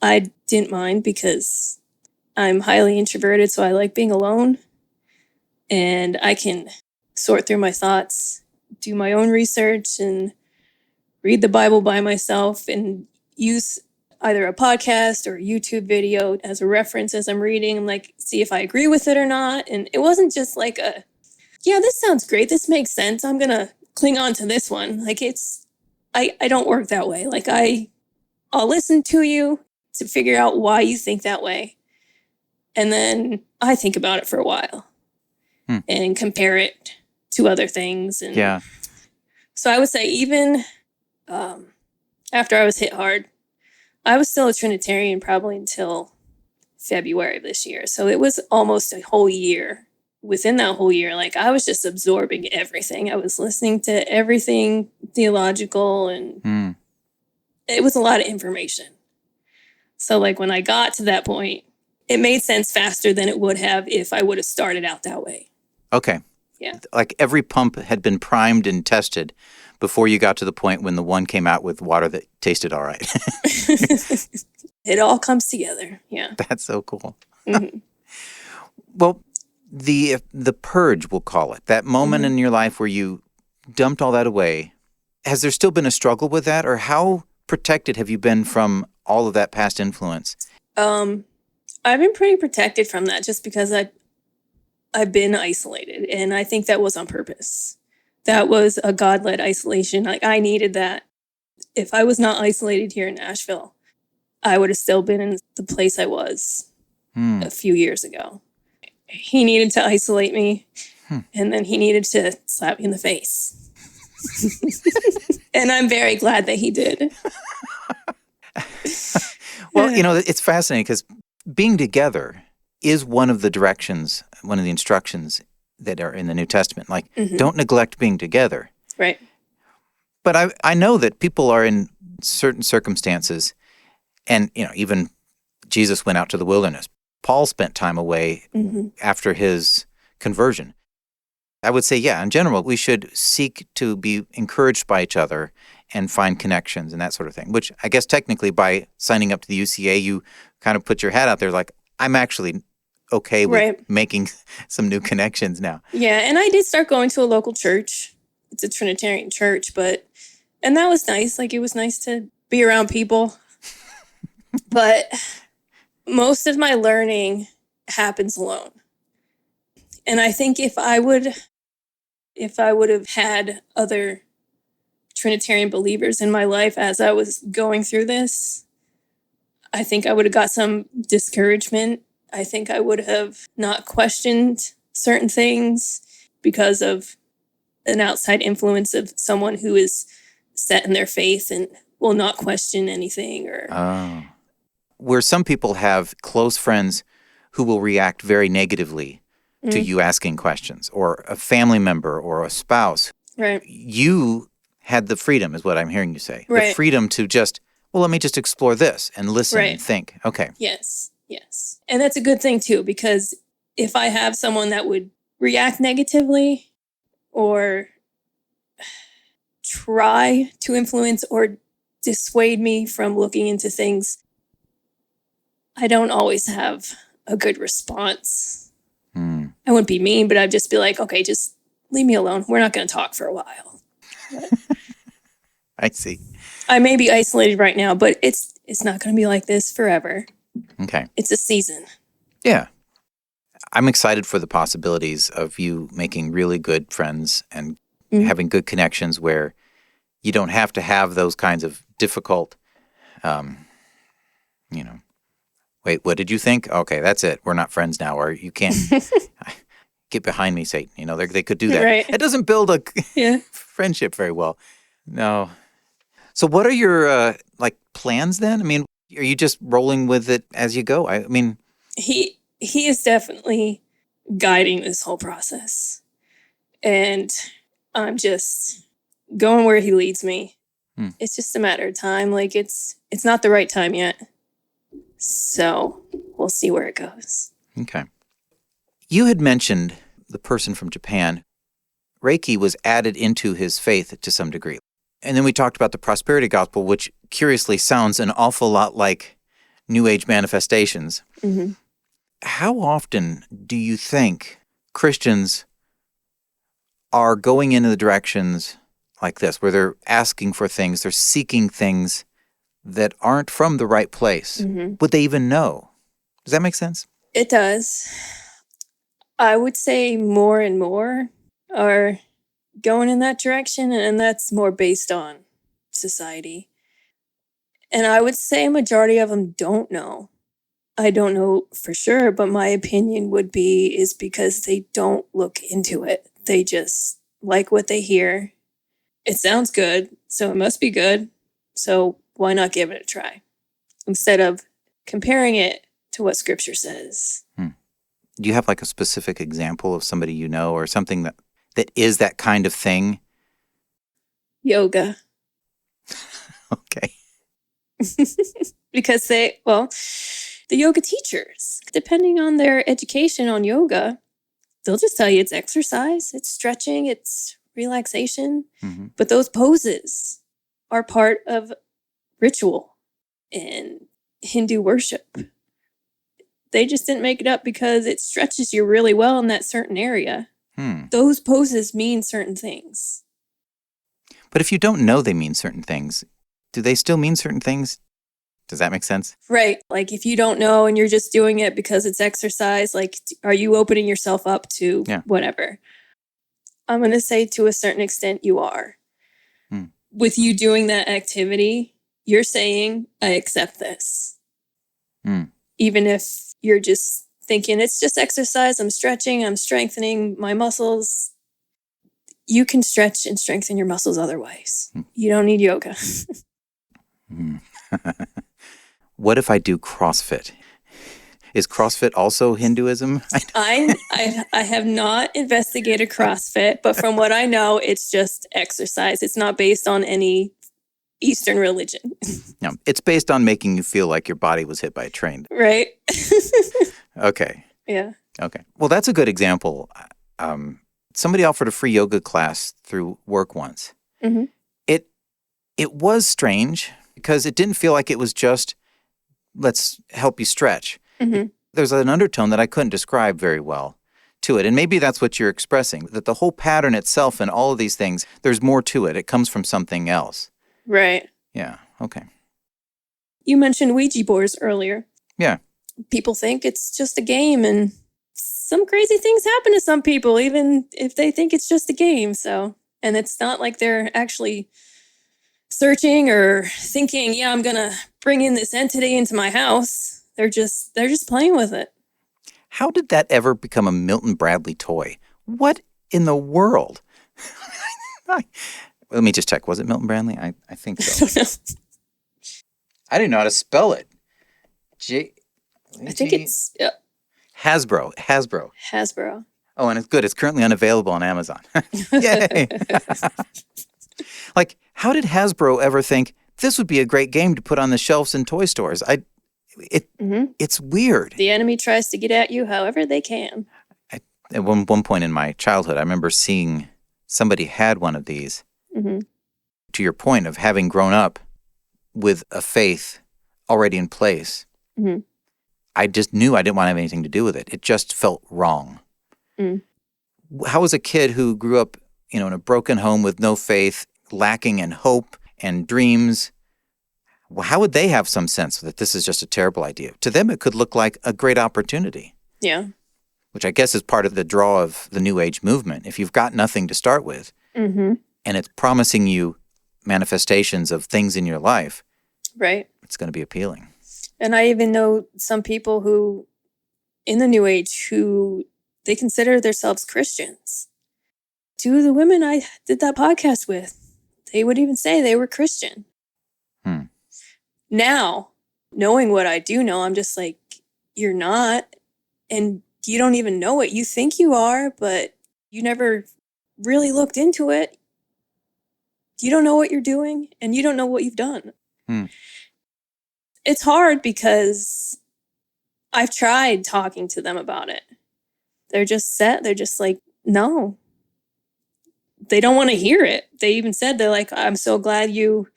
I didn't mind because I'm highly introverted, so I like being alone. And I can sort through my thoughts, do my own research, and read the Bible by myself, and use either a podcast or a YouTube video as a reference as I'm reading, and like see if I agree with it or not. And it wasn't just like this sounds great, this makes sense, I'm gonna cling on to this one. Like I don't work that way. Like I'll listen to you to figure out why you think that way, and then I think about it for a while and compare it to other things. And so I would say even after I was hit hard, I was still a Trinitarian probably until February of this year. So it was almost a whole year. Within that whole year, like I was just absorbing everything. I was listening to everything theological, and it was a lot of information. So like when I got to that point, it made sense faster than it would have if I would have started out that way. Okay. Yeah. Like every pump had been primed and tested before you got to the point when the one came out with water that tasted all right. It all comes together. Yeah. That's so cool. Mm-hmm. Well, the purge, we'll call it, that moment Mm-hmm. in your life where you dumped all that away, has there still been a struggle with that, or how protected have you been from all of that past influence? I've been pretty protected from that just because I've been isolated, and I think that was on purpose. That was a God-led isolation. Like, I needed that. If I was not isolated here in Nashville, I would have still been in the place I was a few years ago. He needed to isolate me, and then he needed to slap me in the face. And I'm very glad that he did. Well, it's fascinating because being together is one of the directions, one of the instructions that are in the New Testament. Like, don't neglect being together. Right. But I know that people are in certain circumstances, and, even Jesus went out to the wilderness. Paul spent time away after his conversion. I would say, in general, we should seek to be encouraged by each other and find connections and that sort of thing, which I guess technically by signing up to the UCA, you kind of put your hat out there like, I'm actually okay with making some new connections now. Yeah, and I did start going to a local church. It's a Trinitarian church, and that was nice. Like, it was nice to be around people. But most of my learning happens alone. And I think if I would have had other Trinitarian believers in my life as I was going through this, I think I would have got some discouragement. I think I would have not questioned certain things because of an outside influence of someone who is set in their faith and will not question anything. Where some people have close friends who will react very negatively to you asking questions, or a family member or a spouse. Right. You had the freedom, is what I'm hearing you say. Right. The freedom to just, let me just explore this and listen and think. Okay. Yes. And that's a good thing too, because if I have someone that would react negatively or try to influence or dissuade me from looking into things, I don't always have a good response. I wouldn't be mean, but I'd just be like, okay, just leave me alone. We're not going to talk for a while. I see. I may be isolated right now, but it's not going to be like this forever. Okay. It's a season. Yeah. I'm excited for the possibilities of you making really good friends and having good connections where you don't have to have those kinds of difficult, wait, what did you think? Okay, that's it. We're not friends now, or you can't get behind me, Satan. They could do that. Right. It doesn't build a friendship very well. No. So what are your plans then? I mean, are you just rolling with it as you go? I mean, he is definitely guiding this whole process, and I'm just going where he leads me. It's just a matter of time. Like, it's not the right time yet. So we'll see where it goes. Okay. You had mentioned the person from Japan. Reiki was added into his faith to some degree. And then we talked about the prosperity gospel, which curiously sounds an awful lot like New Age manifestations. Mm-hmm. How often do you think Christians are going into the directions like this, where they're asking for things, they're seeking things that aren't from the right place? Would they even know? Does that make sense? It does. I would say more and more are going in that direction, and that's more based on society. And I would say a majority of them don't know. I don't know for sure, but my opinion would be is because they don't look into it. They just like what they hear. It sounds good, so it must be good. So why not give it a try? Instead of comparing it to what Scripture says. Do you have like a specific example of somebody you know, or something that is that kind of thing? Yoga. Okay. Because the yoga teachers, depending on their education on yoga, they'll just tell you it's exercise, it's stretching, it's relaxation. But those poses are part of ritual. And Hindu worship. They just didn't make it up because it stretches you really well in that certain area. Those poses mean certain things. But if you don't know they mean certain things, do they still mean certain things? Does that make sense? Right. Like if you don't know and you're just doing it because it's exercise, like are you opening yourself up to whatever? I'm going to say to a certain extent you are. With you doing that activity, you're saying, I accept this. Even if you're just thinking it's just exercise, I'm stretching, I'm strengthening my muscles. You can stretch and strengthen your muscles other ways. You don't need yoga. What if I do CrossFit? Is CrossFit also Hinduism? I have not investigated CrossFit, but from what I know, it's just exercise. It's not based on any Eastern religion. No, it's based on making you feel like your body was hit by a train. Right. Okay. Yeah. Okay. Well, that's a good example. Somebody offered a free yoga class through work once. It was strange because it didn't feel like it was just, let's help you stretch. There's an undertone that I couldn't describe very well to it. And maybe that's what you're expressing, that the whole pattern itself and all of these things, there's more to it. It comes from something else. Right. Yeah. Okay. You mentioned Ouija boards earlier. Yeah. People think it's just a game, and some crazy things happen to some people, even if they think it's just a game. So, and it's not like they're actually searching or thinking, yeah, I'm going to bring in this entity into my house. They're just playing with it. How did that ever become a Milton Bradley toy? What in the world? Let me just check. Was it Milton Bradley? I think so. I don't know. I didn't know how to spell it. I think it's Hasbro. Hasbro. Oh, and it's good. It's currently unavailable on Amazon. Yay! Like, how did Hasbro ever think this would be a great game to put on the shelves in toy stores? It's weird. The enemy tries to get at you however they can. At one point in my childhood, I remember seeing somebody had one of these. To your point of having grown up with a faith already in place, I just knew I didn't want to have anything to do with it. It just felt wrong. How was a kid who grew up, in a broken home with no faith, lacking in hope and dreams, how would they have some sense that this is just a terrible idea? To them, it could look like a great opportunity. Yeah. Which I guess is part of the draw of the New Age movement. If you've got nothing to start with, and it's promising you manifestations of things in your life, right, it's going to be appealing. And I even know some people who, in the New Age, who they consider themselves Christians. Two of the women I did that podcast with, they would even say they were Christian. Now, knowing what I do know, I'm just like, you're not, and you don't even know it. You think you are, but you never really looked into it. You don't know what you're doing, and you don't know what you've done. It's hard because I've tried talking to them about it. They're just set. They're just like, no. They don't want to hear it. They even said, they're like, I'm so glad you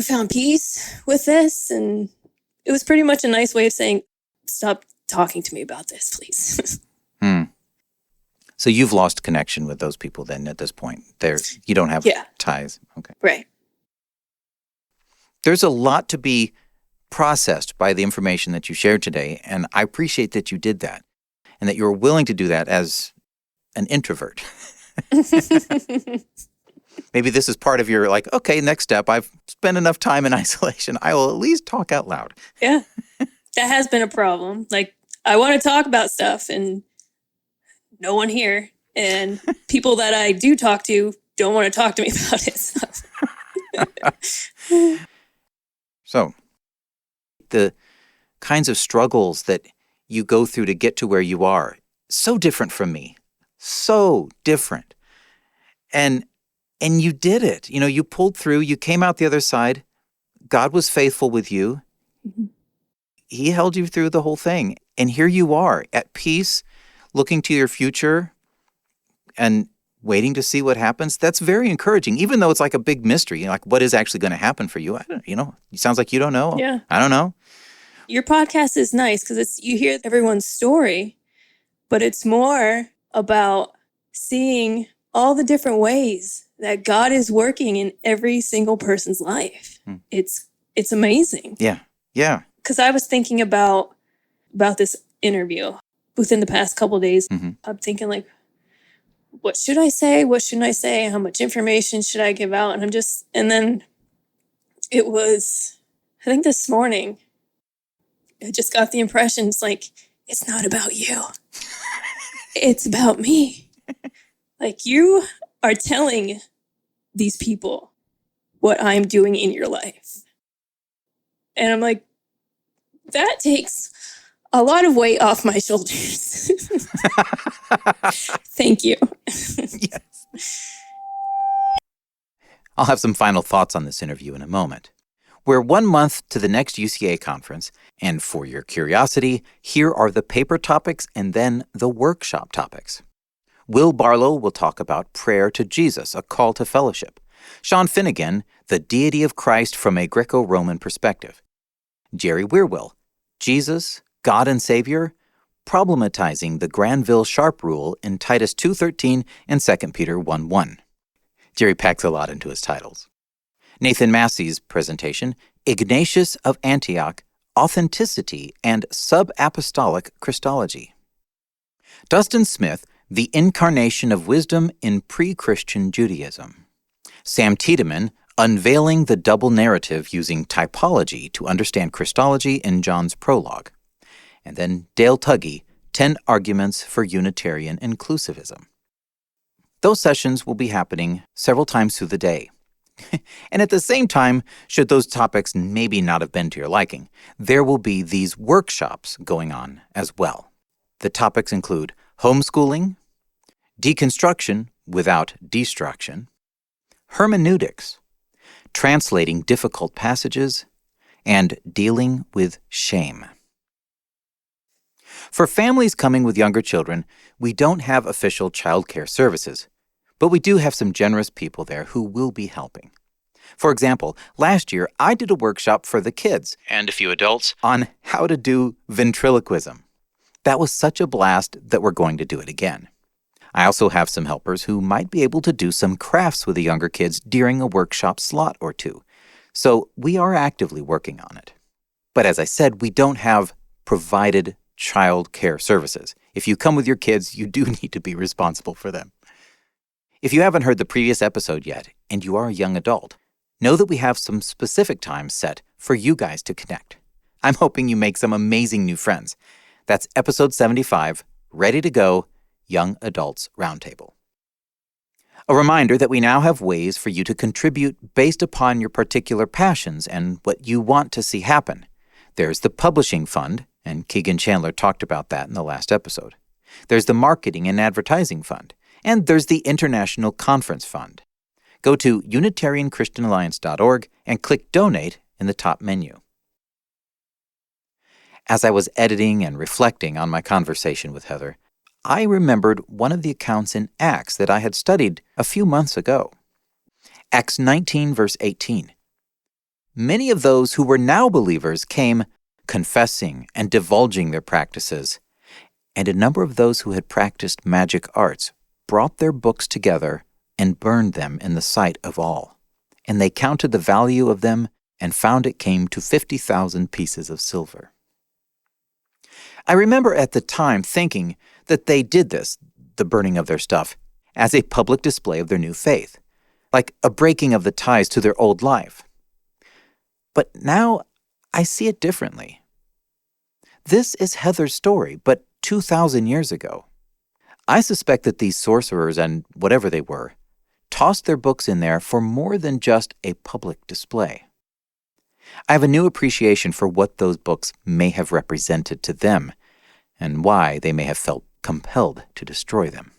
found peace with this. And it was pretty much a nice way of saying, stop talking to me about this, please. So you've lost connection with those people then at this point. You don't have ties. Okay. Right. There's a lot to be processed by the information that you shared today, and I appreciate that you did that and that you were willing to do that as an introvert. Maybe this is part of your, like, okay, next step, I've spent enough time in isolation. I will at least talk out loud. Yeah. That has been a problem. Like, I want to talk about stuff and no one here. And people that I do talk to don't want to talk to me about it. So, the kinds of struggles that you go through to get to where you are, so different from me. So different. And you did it. You pulled through. You came out the other side. God was faithful with you. He held you through the whole thing. And here you are at peace, looking to your future and waiting to see what happens. That's very encouraging, even though it's like a big mystery. Like, what is actually going to happen for you? I don't, it sounds like you don't know. Yeah. I don't know. Your podcast is nice because you hear everyone's story, but it's more about seeing all the different ways that God is working in every single person's life. It's amazing. Yeah. Yeah. Because I was thinking about this interview within the past couple of days. Mm-hmm. I'm thinking like, what should I say? What shouldn't I say? How much information should I give out? And then it was, I think this morning, I just got the impression it's like, it's not about you. It's about me. Like, you are telling these people what I'm doing in your life. And I'm like, that takes a lot of weight off my shoulders. Thank you. Yes. I'll have some final thoughts on this interview in a moment. We're 1 month to the next UCA conference, and for your curiosity, here are the paper topics and then the workshop topics. Will Barlow will talk about prayer to Jesus, a call to fellowship. Sean Finnegan, the deity of Christ from a Greco-Roman perspective. Jerry Weirwill, Jesus, God and Savior, problematizing the Granville Sharp rule in Titus 2:13 and 2 Peter 1:1. Jerry packs a lot into his titles. Nathan Massey's presentation, Ignatius of Antioch, Authenticity and Sub-Apostolic Christology. Dustin Smith, The Incarnation of Wisdom in Pre-Christian Judaism. Sam Tiedemann, Unveiling the Double Narrative Using Typology to Understand Christology in John's Prologue. And then Dale Tuggy, 10 Arguments for Unitarian Inclusivism. Those sessions will be happening several times through the day. And at the same time, should those topics maybe not have been to your liking, there will be these workshops going on as well. The topics include homeschooling, deconstruction without destruction, hermeneutics, translating difficult passages, and dealing with shame. For families coming with younger children, we don't have official childcare services, but we do have some generous people there who will be helping. For example, last year I did a workshop for the kids and a few adults on how to do ventriloquism. That was such a blast that we're going to do it again. I also have some helpers who might be able to do some crafts with the younger kids during a workshop slot or two. So we are actively working on it. But as I said, we don't have provided child care services. If you come with your kids, you do need to be responsible for them. If you haven't heard the previous episode yet, and you are a young adult, know that we have some specific times set for you guys to connect. I'm hoping you make some amazing new friends. That's episode 75, ready to go, Young Adults Roundtable. A reminder that we now have ways for you to contribute based upon your particular passions and what you want to see happen. There's the Publishing Fund, and Keegan Chandler talked about that in the last episode. There's the Marketing and Advertising Fund, and there's the International Conference Fund. Go to UnitarianChristianAlliance.org and click Donate in the top menu. As I was editing and reflecting on my conversation with Heather, I remembered one of the accounts in Acts that I had studied a few months ago. Acts 19, verse 18. Many of those who were now believers came confessing and divulging their practices, and a number of those who had practiced magic arts brought their books together and burned them in the sight of all. And they counted the value of them and found it came to 50,000 pieces of silver. I remember at the time thinking that they did this, the burning of their stuff, as a public display of their new faith, like a breaking of the ties to their old life. But now I see it differently. This is Heather's story, but 2,000 years ago. I suspect that these sorcerers and whatever they were tossed their books in there for more than just a public display. I have a new appreciation for what those books may have represented to them and why they may have felt compelled to destroy them.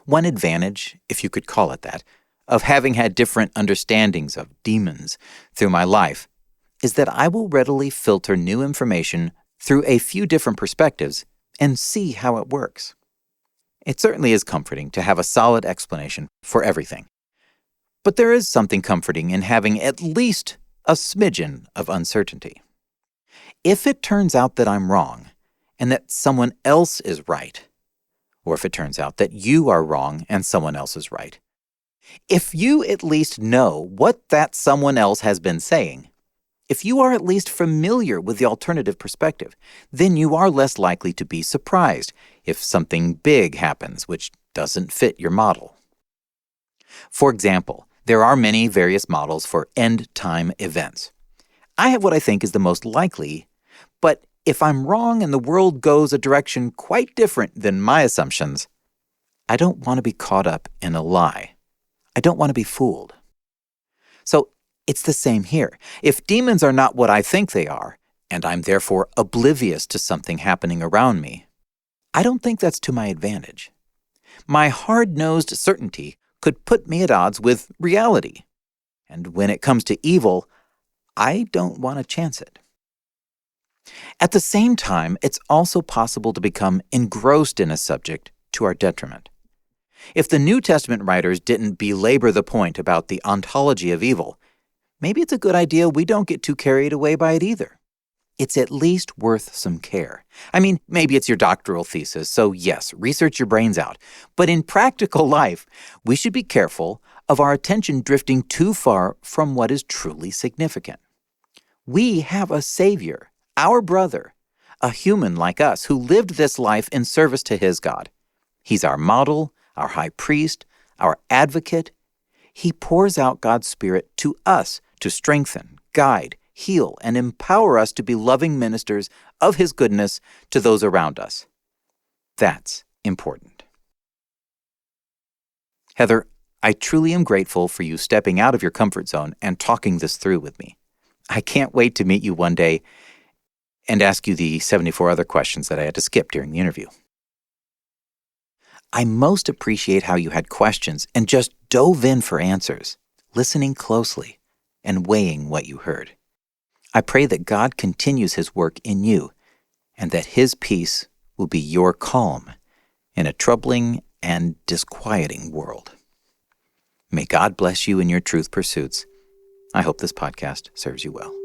One advantage, if you could call it that, of having had different understandings of demons through my life is that I will readily filter new information through a few different perspectives and see how it works. It certainly is comforting to have a solid explanation for everything. But there is something comforting in having at least a smidgen of uncertainty. If it turns out that I'm wrong and that someone else is right, or if it turns out that you are wrong and someone else is right, if you at least know what that someone else has been saying, if you are at least familiar with the alternative perspective, then you are less likely to be surprised if something big happens which doesn't fit your model. For example, there are many various models for end-time events. I have what I think is the most likely, but if I'm wrong and the world goes a direction quite different than my assumptions, I don't want to be caught up in a lie. I don't want to be fooled. So it's the same here. If demons are not what I think they are, and I'm therefore oblivious to something happening around me, I don't think that's to my advantage. My hard-nosed certainty could put me at odds with reality. And when it comes to evil, I don't want to chance it. At the same time, it's also possible to become engrossed in a subject to our detriment. If the New Testament writers didn't belabor the point about the ontology of evil, maybe it's a good idea we don't get too carried away by it either. It's at least worth some care. I mean, maybe it's your doctoral thesis, so yes, research your brains out. But in practical life, we should be careful of our attention drifting too far from what is truly significant. We have a Savior, our brother, a human like us who lived this life in service to his God. He's our model, our high priest, our advocate. He pours out God's Spirit to us to strengthen, guide, heal, and empower us to be loving ministers of his goodness to those around us. That's important. Heather, I truly am grateful for you stepping out of your comfort zone and talking this through with me. I can't wait to meet you one day and ask you the 74 other questions that I had to skip during the interview. I most appreciate how you had questions and just dove in for answers, listening closely and weighing what you heard. I pray that God continues his work in you and that his peace will be your calm in a troubling and disquieting world. May God bless you in your truth pursuits. I hope this podcast serves you well.